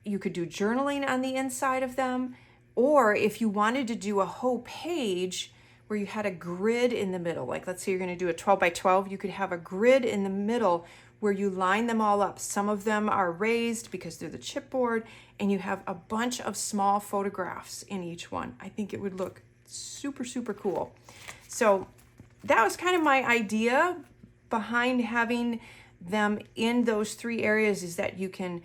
you could do journaling on the inside of them, or if you wanted to do a whole page where you had a grid in the middle, like let's say you're going to do a 12 by 12, you could have a grid in the middle where you line them all up. Some of them are raised because they're the chipboard, and you have a bunch of small photographs in each one. I think it would look super, super cool. So that was kind of my idea behind having them in those three areas, is that you can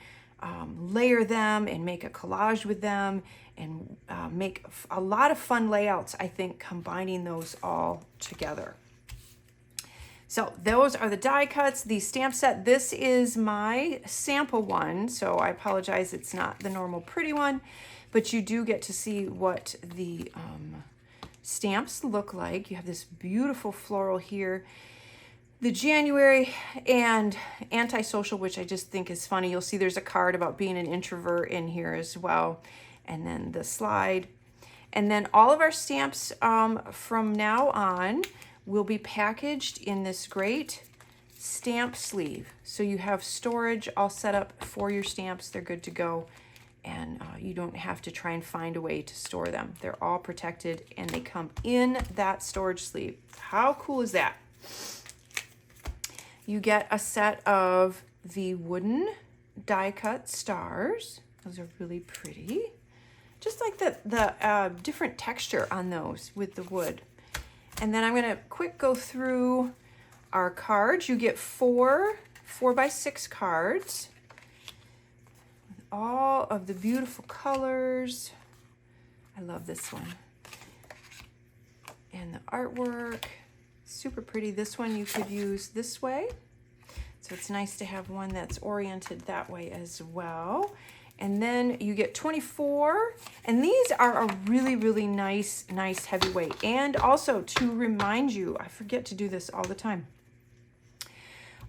layer them and make a collage with them and make a lot of fun layouts, I think, combining those all together. So those are the die cuts, the stamp set. This is my sample one, so I apologize, it's not the normal pretty one, but you do get to see what the stamps look like. You have this beautiful floral here. The January and antisocial, which I just think is funny. You'll see there's a card about being an introvert in here as well. And then the slide. And then all of our stamps from now on will be packaged in this great stamp sleeve. So you have storage all set up for your stamps. They're good to go. And you don't have to try and find a way to store them. They're all protected and they come in that storage sleeve. How cool is that? You get a set of the wooden die cut stars. Those are really pretty. Just like the different texture on those with the wood. And then I'm gonna quick go through our cards. You get four 4x6 cards. With all of the beautiful colors. I love this one. And the artwork, super pretty. This one you could use this way. So it's nice to have one that's oriented that way as well. And then you get 24, and these are a really, really nice heavyweight. And also to remind you, I forget to do this all the time,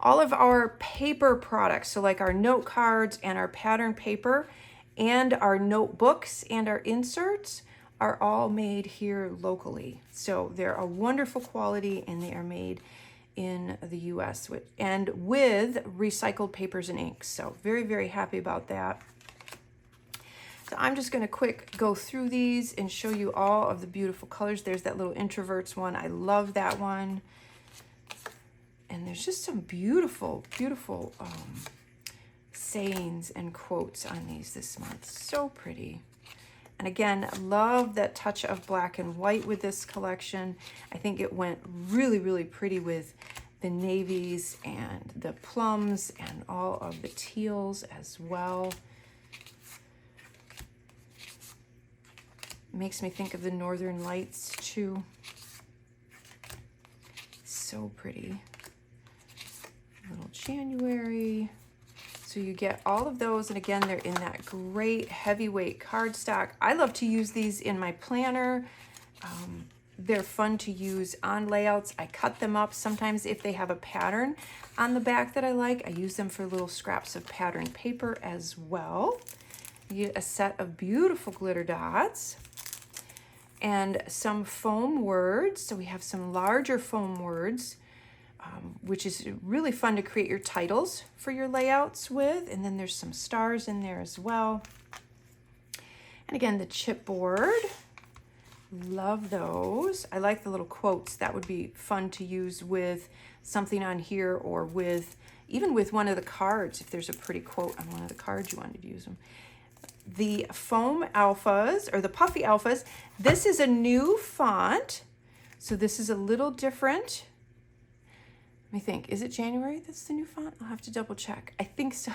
all of our paper products, so like our note cards and our pattern paper and our notebooks and our inserts are all made here locally. So they're a wonderful quality and they are made in the US and with recycled papers and inks. So very, very happy about that. So I'm just gonna quick go through these and show you all of the beautiful colors. There's that little introverts one. I love that one. And there's just some beautiful, beautiful sayings and quotes on these this month. So pretty. And again, I love that touch of black and white with this collection. I think it went really, really pretty with the navies and the plums and all of the teals as well. Makes me think of the Northern Lights too. So pretty. Little January. So you get all of those, and again, they're in that great heavyweight cardstock. I love to use these in my planner. They're fun to use on layouts. I cut them up. Sometimes if they have a pattern on the back that I like, I use them for little scraps of pattern paper as well. You get a set of beautiful glitter dots and some foam words. So we have some larger foam words, which is really fun to create your titles for your layouts with. And then there's some stars in there as well. And again, the chipboard Love those. I like the little quotes. That would be fun to use with something on here, or with even with one of the cards. If there's a pretty quote on one of the cards, you wanted to use them. The foam alphas, or the puffy alphas. This is a new font, so this is a little different. Let me think. Is it January that's the new font? I'll have to double check. I think so.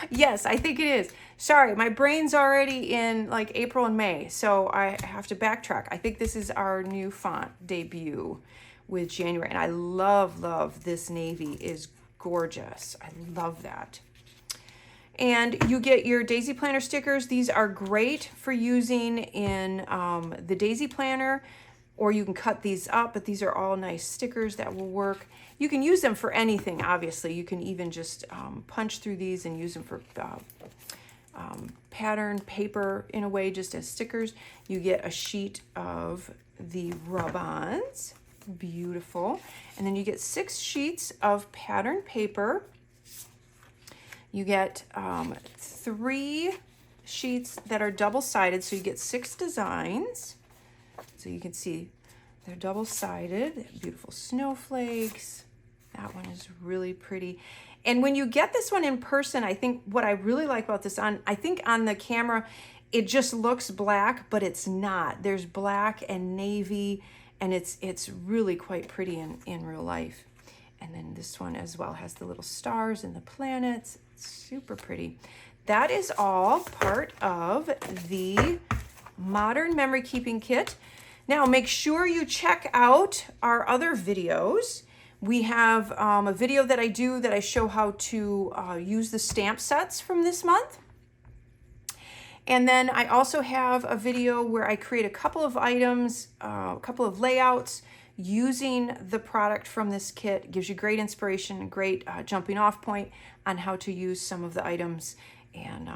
Yes, I think it is. Sorry, my brain's already in like April and May, so I have to backtrack. I think this is our new font debut with January, and I love this navy. Is gorgeous. I love that. And you get your daisy planner stickers. These are great for using in the daisy planner, or you can cut these up, but these are all nice stickers that will work. You can use them for anything, obviously. You can even just punch through these and use them for pattern paper in a way, just as stickers. You get a sheet of the rub-ons. Beautiful. And then you get 6 sheets of pattern paper. You get 3 sheets that are double-sided, so you get 6 designs. So you can see they're double-sided, beautiful snowflakes. That one is really pretty. And when you get this one in person, I think what I really like about this, I think on the camera, it just looks black, but it's not. There's black and navy, and it's really quite pretty in real life. And then this one as well has the little stars and the planets. It's super pretty. That is all part of the Modern Memory Keeping Kit. Now make sure you check out our other videos. We have a video that I do that I show how to use the stamp sets from this month. And then I also have a video where I create a couple of items, a couple of layouts using the product from this kit. It gives you great inspiration, great jumping off point on how to use some of the items. And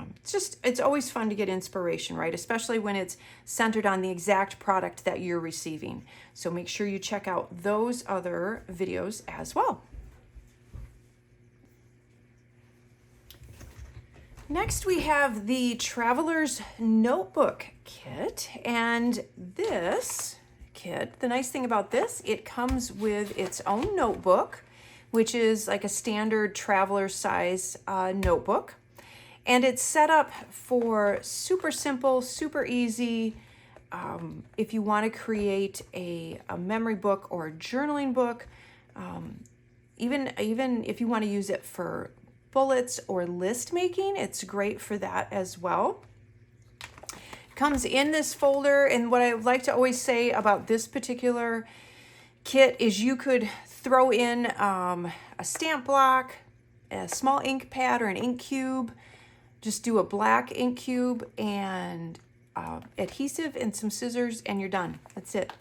it's always fun to get inspiration, right? Especially when it's centered on the exact product that you're receiving. So make sure you check out those other videos as well. Next, we have the Traveler's Notebook Kit. And this kit, the nice thing about this, it comes with its own notebook, which is like a standard traveler size notebook. And it's set up for super simple, super easy. If you want to create a memory book or a journaling book, even if you want to use it for bullets or list making, it's great for that as well. It comes in this folder, and what I like to always say about this particular kit is you could throw in a stamp block, a small ink pad, or an ink cube. Just do a black ink cube and adhesive and some scissors, and you're done. That's it.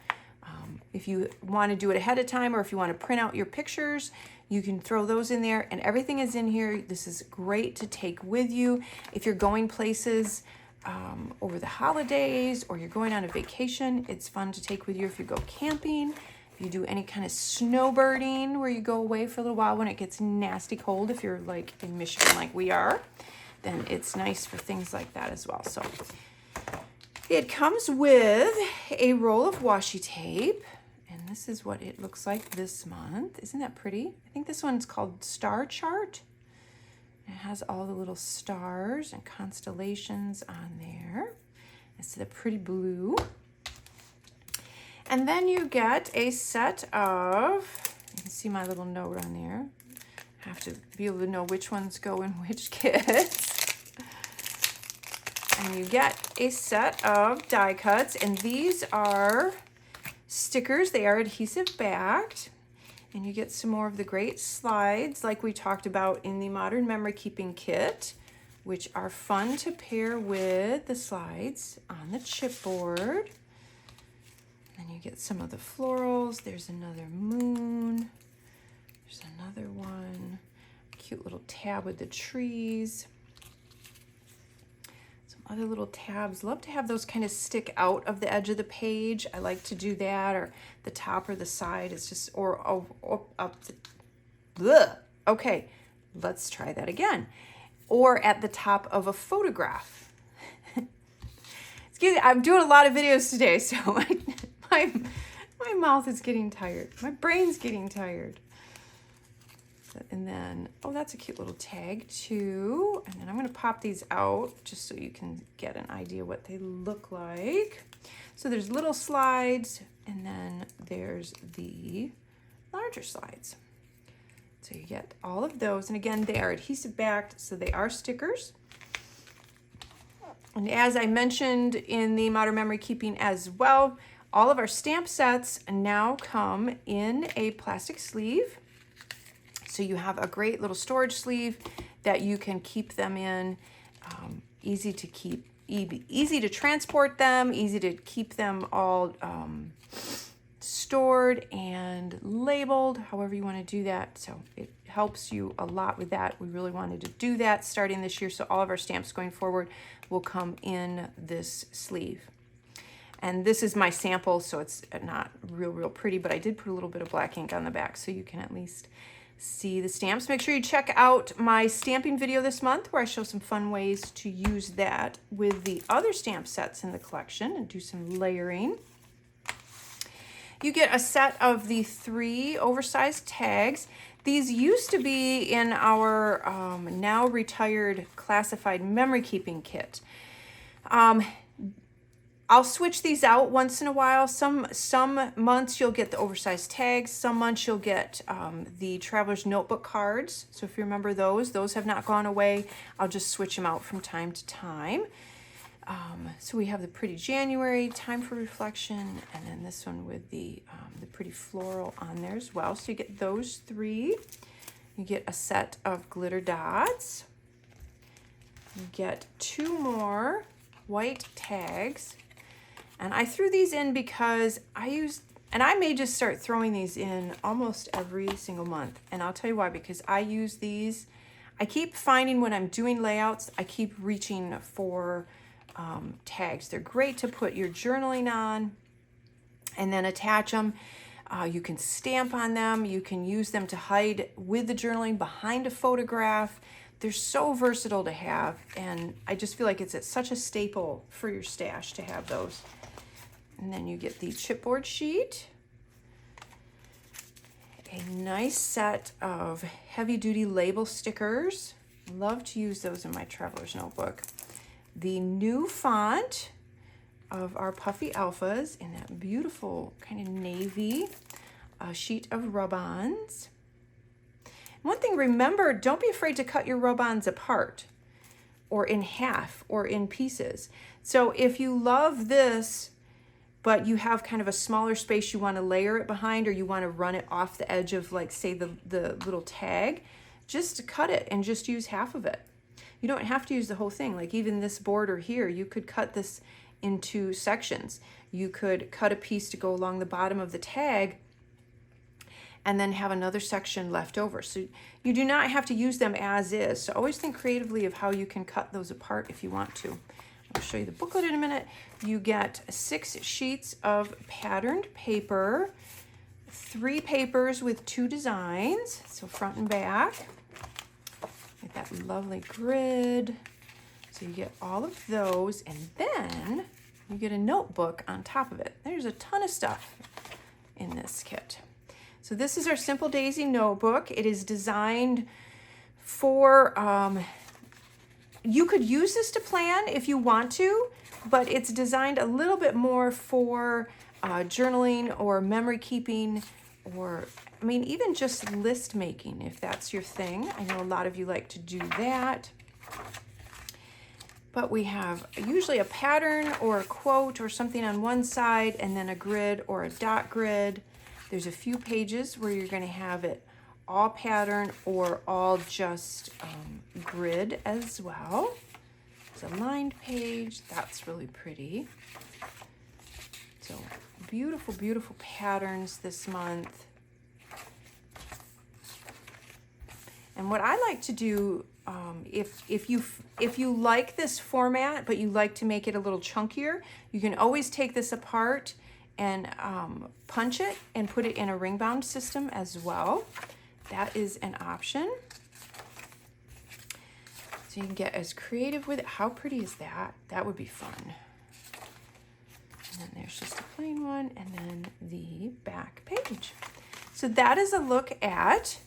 If you want to do it ahead of time, or if you want to print out your pictures, you can throw those in there, and everything is in here. This is great to take with you if you're going places over the holidays, or you're going on a vacation. It's fun to take with you if you go camping, if you do any kind of snowbirding where you go away for a little while when it gets nasty cold, if you're like in Michigan like we are. Then it's nice for things like that as well. So it comes with a roll of washi tape, and this is what it looks like this month. Isn't that pretty? I think this one's called Star Chart. It has all the little stars and constellations on there. It's the pretty blue. And then you get a set of, you can see my little note on there. I have to be able to know which ones go in which kits. And you get a set of die cuts, and these are stickers. They are adhesive backed, and you get some more of the great slides like we talked about in the Modern Memory Keeping Kit, which are fun to pair with the slides on the chipboard. And you get some of the florals. There's another moon. There's another one. Cute little tab with the trees. Other little tabs. Love to have those kind of stick out of the edge of the page. I like to do that, or the top or the side. It's just, or up the, okay, let's try that again. Or at the top of a photograph. Excuse me, I'm doing a lot of videos today, so my mouth is getting tired. My brain's getting tired. And then, oh, that's a cute little tag too. And then I'm going to pop these out just so you can get an idea what they look like. So there's little slides, and then there's the larger slides. So you get all of those. And again, they are adhesive backed, so they are stickers. And as I mentioned in the Modern Memory Keeping as well, all of our stamp sets now come in a plastic sleeve. So you have a great little storage sleeve that you can keep them in. Easy to keep, easy to transport them, easy to keep them all stored and labeled, however you want to do that. So it helps you a lot with that. We really wanted to do that starting this year, so all of our stamps going forward will come in this sleeve. And this is my sample, so it's not real pretty, but I did put a little bit of black ink on the back so you can at least see the stamps. Make sure you check out my stamping video this month where I show some fun ways to use that with the other stamp sets in the collection and do some layering. You get a set of the 3 oversized tags. These used to be in our now retired classified memory keeping kit. I'll switch these out once in a while. Some months you'll get the oversized tags. Some months you'll get the Traveler's Notebook cards. So if you remember those have not gone away. I'll just switch them out from time to time. So we have the Pretty January, Time for Reflection, and then this one with the pretty floral on there as well. So you get those 3. You get a set of glitter dots. You get 2 more white tags. And I threw these in because and I may just start throwing these in almost every single month. And I'll tell you why, because I use these. I keep finding when I'm doing layouts, I keep reaching for tags. They're great to put your journaling on and then attach them. You can stamp on them. You can use them to hide with the journaling behind a photograph. They're so versatile to have, and I just feel like it's such a staple for your stash to have those. And then you get the chipboard sheet, a nice set of heavy-duty label stickers. Love to use those in my Traveler's Notebook. The new font of our Puffy Alphas in that beautiful kind of navy, a sheet of rub-ons. One thing, remember, don't be afraid to cut your rub-ons apart or in half or in pieces. So if you love this, but you have kind of a smaller space you want to layer it behind, or you want to run it off the edge of, like, say, the little tag, just cut it and just use half of it. You don't have to use the whole thing. Like even this border here, you could cut this into sections. You could cut a piece to go along the bottom of the tag and then have another section left over. So you do not have to use them as is. So always think creatively of how you can cut those apart if you want to. I'll show you the booklet in a minute. You get 6 sheets of patterned paper, 3 papers with 2 designs, so front and back. Get that lovely grid. So you get all of those, and then you get a notebook on top of it. There's a ton of stuff in this kit. So this is our Simple Daisy notebook. It is designed for, you could use this to plan if you want to, but it's designed a little bit more for journaling or memory keeping, or I mean, even just list making, if that's your thing. I know a lot of you like to do that. But we have usually a pattern or a quote or something on one side, and then a grid or a dot grid. There's a few pages where you're going to have it all pattern or all just grid as well. It's a lined page. That's really pretty. So beautiful, beautiful patterns this month. And what I like to do, if you like this format, but you like to make it a little chunkier, you can always take this apart and punch it and put it in a ring bound system as well. That is an option. So you can get as creative with it. How pretty is that? That would be fun. there's just a plain one, and then the back page. So that is a look at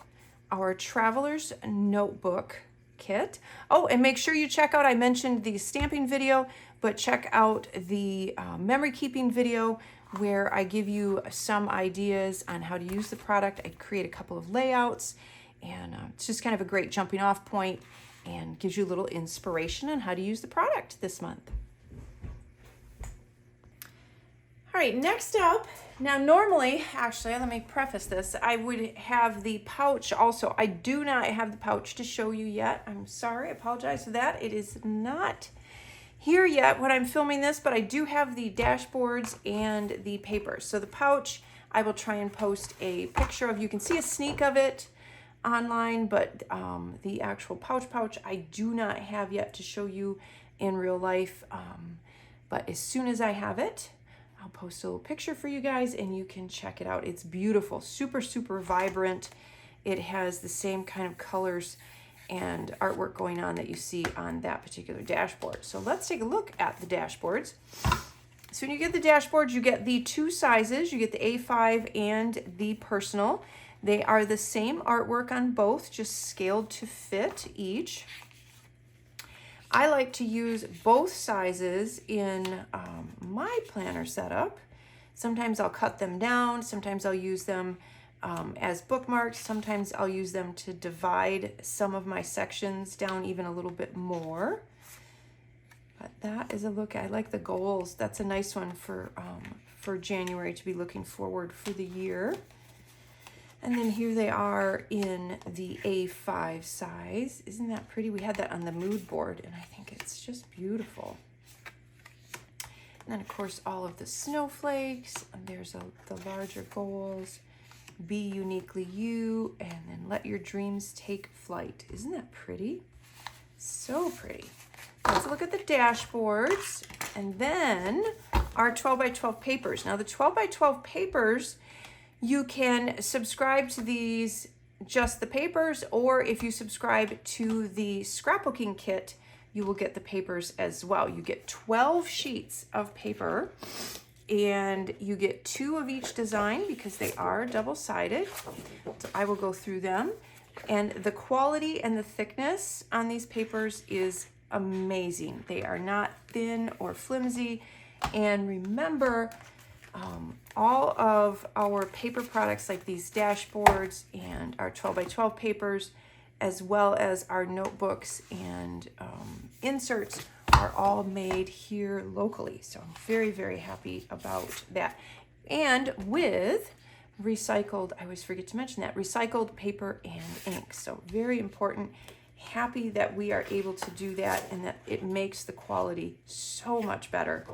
our Traveler's Notebook Kit. Oh, and make sure you check out, I mentioned the stamping video, but check out the memory keeping video where I give you some ideas on how to use the product. I create a couple of layouts, and it's just kind of a great jumping off point and gives you a little inspiration on how to use the product this month. All right, next up, now normally, actually, let me preface this, I would have the pouch also. I do not have the pouch to show you yet. I'm sorry, I apologize for that. It is not here yet when I'm filming this, but I do have the dashboards and the papers. So the pouch, I will try and post a picture of. You can see a sneak of it online, but the actual pouch I do not have yet to show you in real life. But as soon as I have it, I'll post a little picture for you guys and you can check it out. It's beautiful, super, super vibrant. It has the same kind of colors and artwork going on that you see on that particular dashboard. So let's take a look at the dashboards. So when you get the dashboards, you get the two sizes. You get the A5 and the personal. They are the same artwork on both, just scaled to fit each. I like to use both sizes in my planner setup. Sometimes I'll cut them down, sometimes I'll use them as bookmarks, sometimes I'll use them to divide some of my sections down even a little bit more. But that is a look. I like the goals. That's a nice one for January to be looking forward for the year. And then here they are in the A5 size. Isn't that pretty? We had that on the mood board, and I think it's just beautiful. And then, of course, all of the snowflakes. And there's the larger goals. Be uniquely you, and then let your dreams take flight. Isn't that pretty? So pretty. Let's look at the dashboards, and then our 12 by 12 papers. Now, the 12 by 12 papers, you can subscribe to these, just the papers, or if you subscribe to the scrapbooking kit, you will get the papers as well. You get 12 sheets of paper, and you get 2 of each design because they are double-sided. So I will go through them. And the quality and the thickness on these papers is amazing. They are not thin or flimsy. And remember, all of our paper products like these dashboards and our 12 by 12 papers, as well as our notebooks and inserts, are all made here locally. So I'm very, very happy about that. And with recycled, I always forget to mention that, recycled paper and ink. So very important. Happy that we are able to do that and that it makes the quality so much better.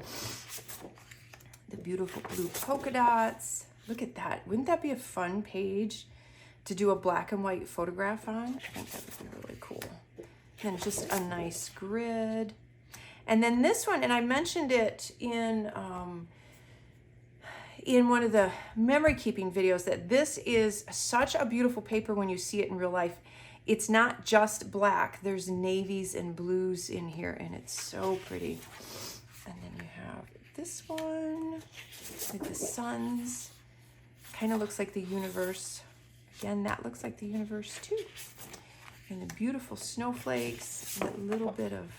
The beautiful blue polka dots. Look at that. Wouldn't that be a fun page to do a black and white photograph on? I think that would be really cool. And just a nice grid. And then this one, and I mentioned it in one of the memory keeping videos, that this is such a beautiful paper when you see it in real life. It's not just black. There's navies and blues in here, and it's so pretty. And then you have this one with the suns. Kind of looks like the universe. Again, that looks like the universe too. And the beautiful snowflakes, that little bit of,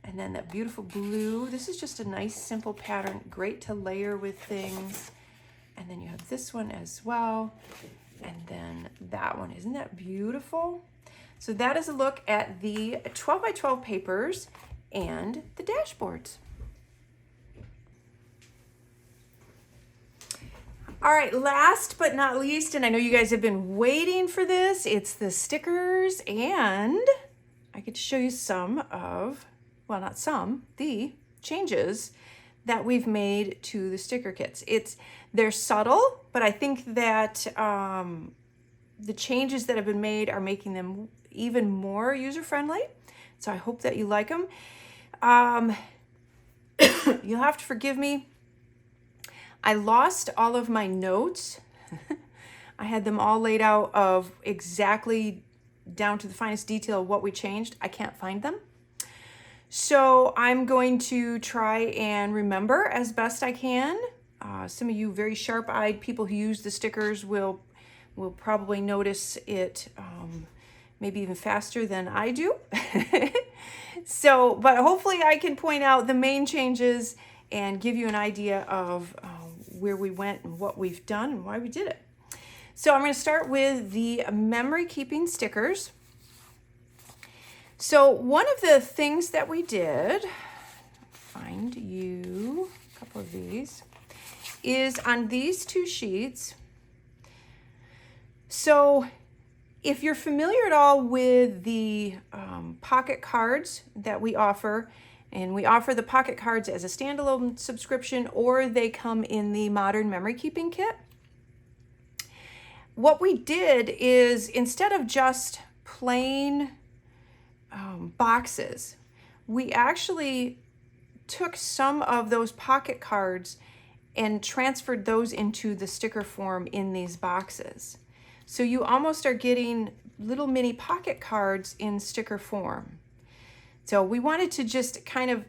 and then that beautiful blue. This is just a nice simple pattern, great to layer with things. And then you have this one as well. And then that one. Isn't that beautiful? So that is a look at the 12 by 12 papers and the dashboards. All right, last but not least, and I know you guys have been waiting for this, it's the stickers, and I get to show you some of, well, not some, the changes that we've made to the sticker kits. They're subtle, but I think that the changes that have been made are making them even more user-friendly. So I hope that you like them. You'll have to forgive me. I lost all of my notes. I had them all laid out of exactly down to the finest detail of what we changed. I can't find them. So I'm going to try and remember as best I can Some of you very sharp-eyed people who use the stickers will probably notice it maybe even faster than I do. So, but hopefully I can point out the main changes and give you an idea of where we went and what we've done and why we did it. So I'm going to start with the memory keeping stickers. So one of the things that we did, find you a couple of these, is on these two sheets. So if you're familiar at all with the pocket cards that we offer, and we offer the pocket cards as a standalone subscription, or they come in the modern memory keeping kit. What we did is, instead of just plain boxes, we actually took some of those pocket cards and transferred those into the sticker form in these boxes. So you almost are getting little mini pocket cards in sticker form. So we wanted to just kind of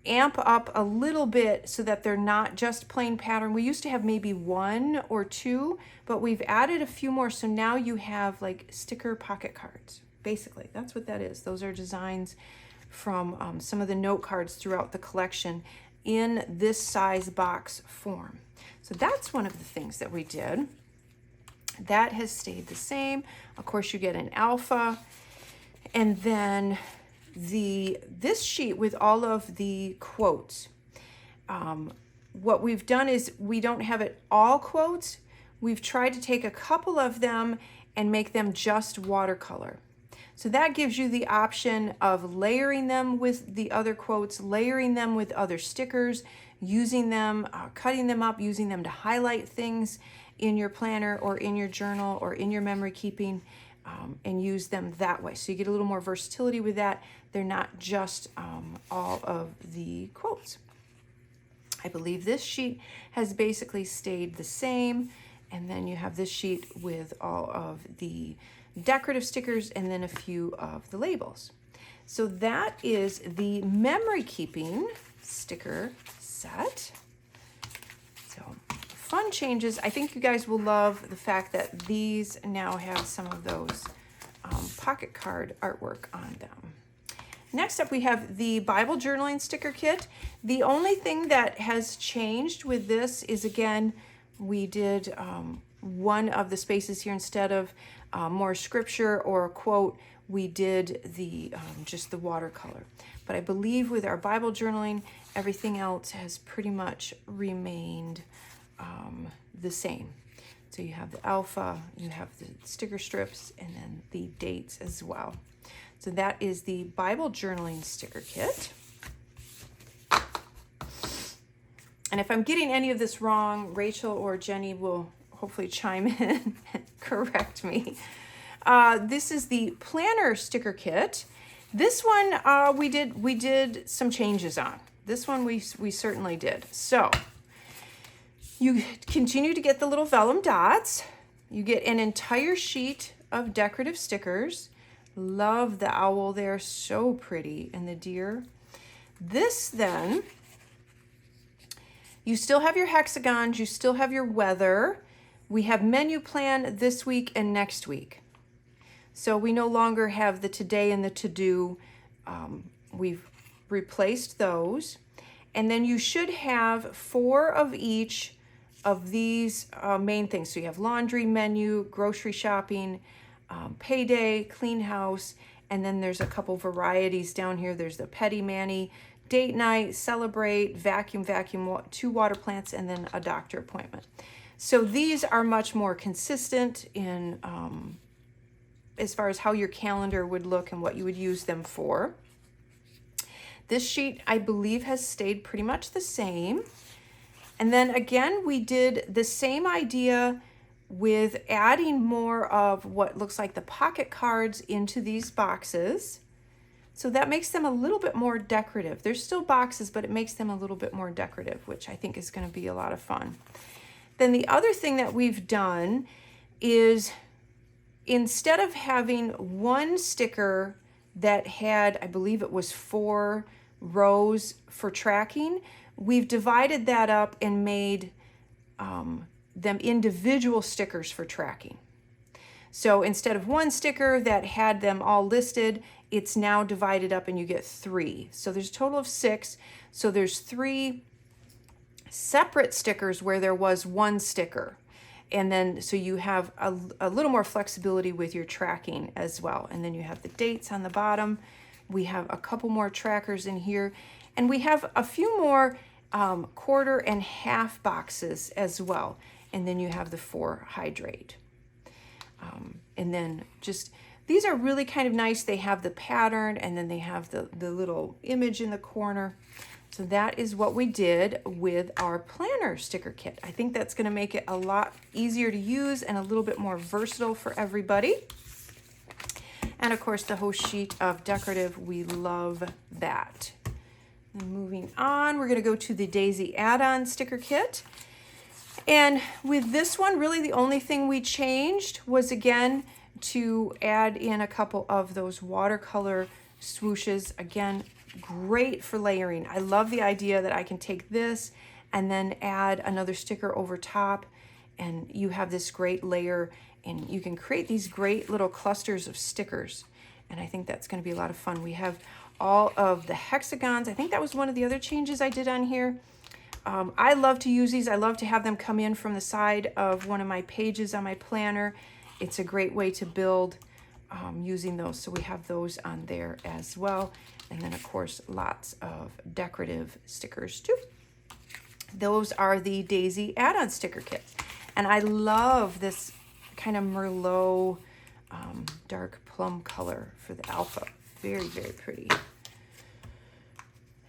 amp up a little bit so that they're not just plain pattern. We used to have maybe 1 or 2, but we've added a few more. So now you have like sticker pocket cards. Basically, that's what that is. Those are designs from some of the note cards throughout the collection in this size box form. So that's one of the things that we did. That has stayed the same. Of course, you get an alpha, and then this sheet with all of the quotes. What we've done is, we don't have it all quotes. We've tried to take a couple of them and make them just watercolor. So that gives you the option of layering them with the other quotes, layering them with other stickers, using them, cutting them up, using them to highlight things in your planner or in your journal or in your memory keeping, and use them that way. So you get a little more versatility with that. They're not just all of the quotes. I believe this sheet has basically stayed the same. And then you have this sheet with all of the decorative stickers and then a few of the labels. So that is the memory keeping sticker set. So fun changes. I think you guys will love the fact that these now have some of those pocket card artwork on them. Next up, we have the Bible journaling sticker kit. The only thing that has changed with this is, again, we did one of the spaces here, instead of more scripture or a quote, we did the just the watercolor. But I believe with our Bible journaling, everything else has pretty much remained the same. So you have the alpha, you have the sticker strips, and then the dates as well. So that is the Bible journaling sticker kit. And if I'm getting any of this wrong, Rachel or Jenny will hopefully chime in and correct me. This is the planner sticker kit. This one we did some changes on. This one we certainly did. So you continue to get the little vellum dots. You get an entire sheet of decorative stickers. Love the owl there, so pretty, and the deer. This then, you still have your hexagons, you still have your weather. We have menu plan this week and next week. So we no longer have the today and the to-do. We've replaced those. And then you should have 4 of each of these main things. So you have laundry, menu, grocery shopping, payday, clean house, and then there's a couple varieties down here. There's the petty manny, date night, celebrate, vacuum, 2 water plants, and then a doctor appointment. So these are much more consistent in as far as how your calendar would look and what you would use them for. This sheet, I believe, has stayed pretty much the same. And then again, we did the same idea with adding more of what looks like the pocket cards into these boxes. So that makes them a little bit more decorative. They're still boxes, but it makes them a little bit more decorative, which I think is going to be a lot of fun. Then the other thing that we've done is, instead of having one sticker that had, I believe it was 4 rows for tracking, we've divided that up and made them individual stickers for tracking. So instead of one sticker that had them all listed, it's now divided up and you get 3. So there's a total of 6. So there's 3 separate stickers where there was 1 sticker. And then, so you have a little more flexibility with your tracking as well. And then you have the dates on the bottom. We have a couple more trackers in here. And we have a few more quarter and half boxes as well. And then you have the 4 hydrate. And then just, these are really kind of nice. They have the pattern and then they have the little image in the corner. So that is what we did with our planner sticker kit. I think that's going to make it a lot easier to use and a little bit more versatile for everybody. And of course the whole sheet of decorative, we love that. And moving on, we're going to go to the Daisy add-on sticker kit. And with this one, really the only thing we changed was, again, to add in a couple of those watercolor swooshes. Again, great for layering. I love the idea that I can take this and then add another sticker over top, and you have this great layer, and you can create these great little clusters of stickers. And I think that's going to be a lot of fun. We have all of the hexagons. I think that was one of the other changes I did on here. I love to use these. I love to have them come in from the side of one of my pages on my planner. It's a great way to build using those. So we have those on there as well. And then of course, lots of decorative stickers too. Those are the Daisy add-on sticker kits. And I love this kind of Merlot dark plum color for the alpha. Very, very pretty.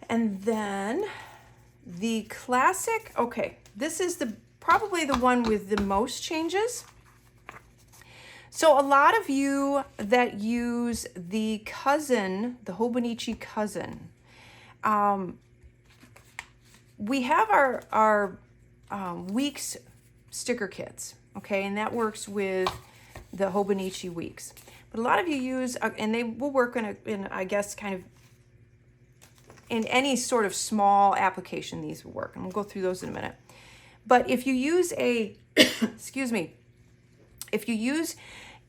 And then the classic, okay, this is probably the one with the most changes. So a lot of you that use the cousin, the Hobonichi cousin, we have our weeks sticker kits, okay, and that works with the Hobonichi weeks. But a lot of you use, and they will work in I guess, kind of in any sort of small application, these will work. And we'll go through those in a minute. But if you use a, excuse me, if you use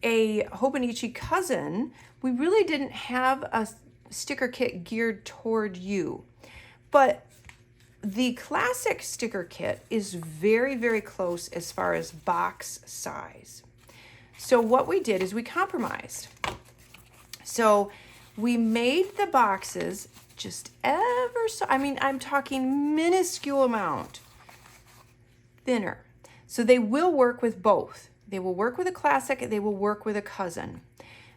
a Hobonichi cousin, we really didn't have a sticker kit geared toward you. But the classic sticker kit is very, very close as far as box size. So what we did is we compromised. So we made the boxes just ever so, I mean, I'm talking minuscule amount thinner. So they will work with both. They will work with a classic, they will work with a cousin.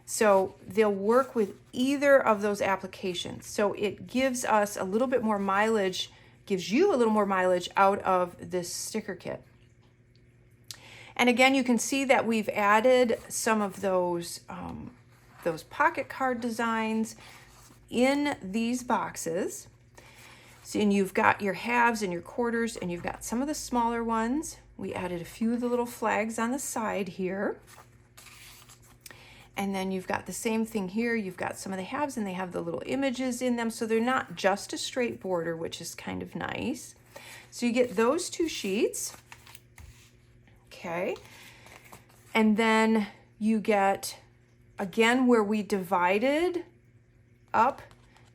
So they'll work with either of those applications. So it gives us a little bit more mileage, gives you a little more mileage out of this sticker kit. And again, you can see that we've added some of those pocket card designs in these boxes. So, and you've got your halves and your quarters, and you've got some of the smaller ones. We added a few of the little flags on the side here. And then you've got the same thing here. You've got some of the halves and they have the little images in them. So they're not just a straight border, which is kind of nice. So you get those 2 sheets. Okay. And then you get, again, where we divided up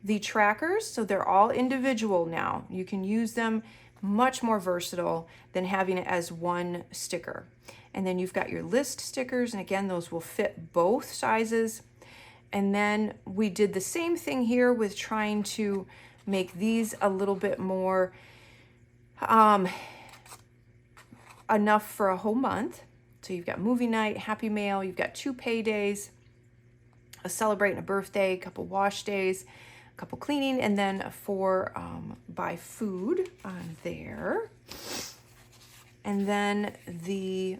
the trackers, so they're all individual now. You can use them, much more versatile than having it as one sticker. And then you've got your list stickers, and again, those will fit both sizes. And then we did the same thing here with trying to make these a little bit more enough for a whole month. So you've got movie night, happy mail, you've got 2 paydays, a celebrate and a birthday, a couple wash days, a couple cleaning, and then 4 buy food on there. And then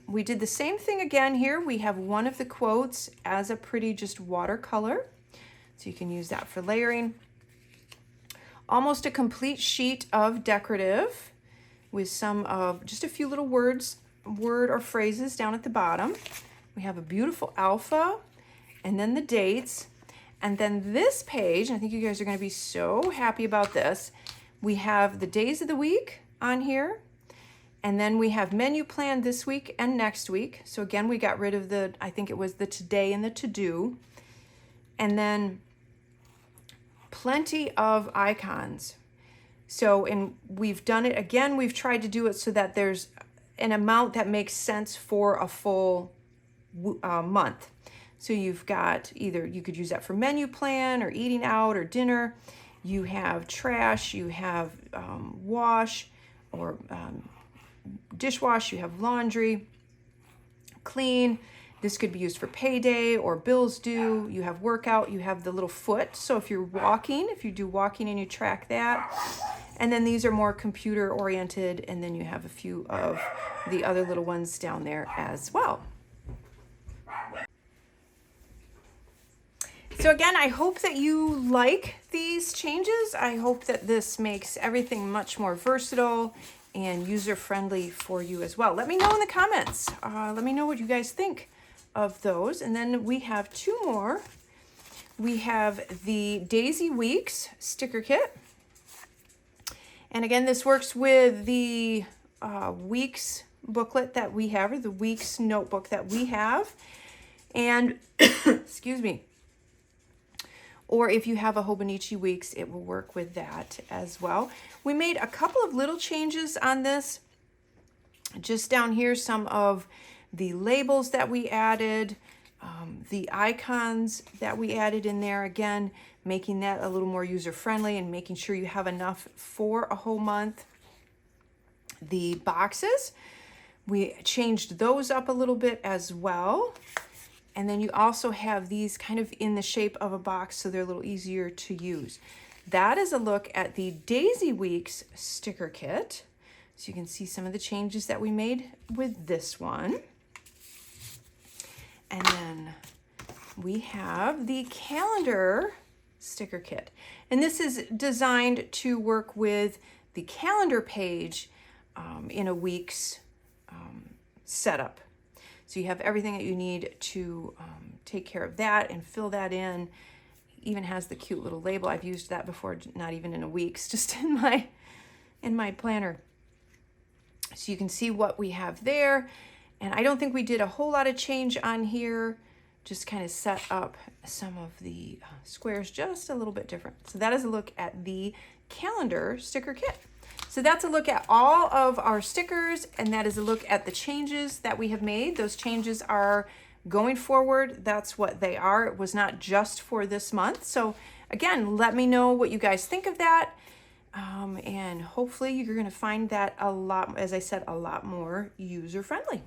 we did the same thing again here. We have one of the quotes as a pretty just watercolor. So you can use that for layering. Almost a complete sheet of decorative with some of just a few little word or phrases down at the bottom. We have a beautiful alpha, and then the dates. And then this page, and I think you guys are going to be so happy about this, we have the days of the week on here. And then we have menu plan this week and next week. So again, we got rid of I think it was the today and the to do. And then plenty of icons. So, and we've done it again, we've tried to do it so that there's an amount that makes sense for a full month. So you've got either, you could use that for menu plan or eating out or dinner. You have trash, you have wash or dishwash, you have laundry, clean. This could be used for payday or bills due. You have workout, you have the little foot. So if you're walking, if you do walking and you track that. And then these are more computer oriented. And then you have a few of the other little ones down there as well. So again, I hope that you like these changes. I hope that this makes everything much more versatile and user-friendly for you as well. Let me know in the comments. Let me know what you guys think of those. And then we have two more. We have the Daisy Weeks sticker kit. And again, this works with the Weeks booklet that we have, or the Weeks notebook that we have. And, excuse me, or if you have a Hobonichi Weeks, it will work with that as well. We made a couple of little changes on this. Just down here, some of the labels that we added, the icons that we added in there, again, making that a little more user-friendly and making sure you have enough for a whole month. The boxes, we changed those up a little bit as well. And then you also have these kind of in the shape of a box, so they're a little easier to use. That is a look at the Daisy Weeks sticker kit. So you can see some of the changes that we made with this one. And then we have the calendar sticker kit. And this is designed to work with the calendar page in a week's setup. So you have everything that you need to take care of that and fill that in. Even has the cute little label. I've used that before, not even in a week's, just in my planner. So you can see what we have there. And I don't think we did a whole lot of change on here. Just kind of set up some of the squares just a little bit different. So that is a look at the calendar sticker kit. So that's a look at all of our stickers, and that is a look at the changes that we have made. Those changes are going forward. That's what they are. It was not just for this month. So again, let me know what you guys think of that. And hopefully you're going to find that a lot, as I said, a lot more user-friendly.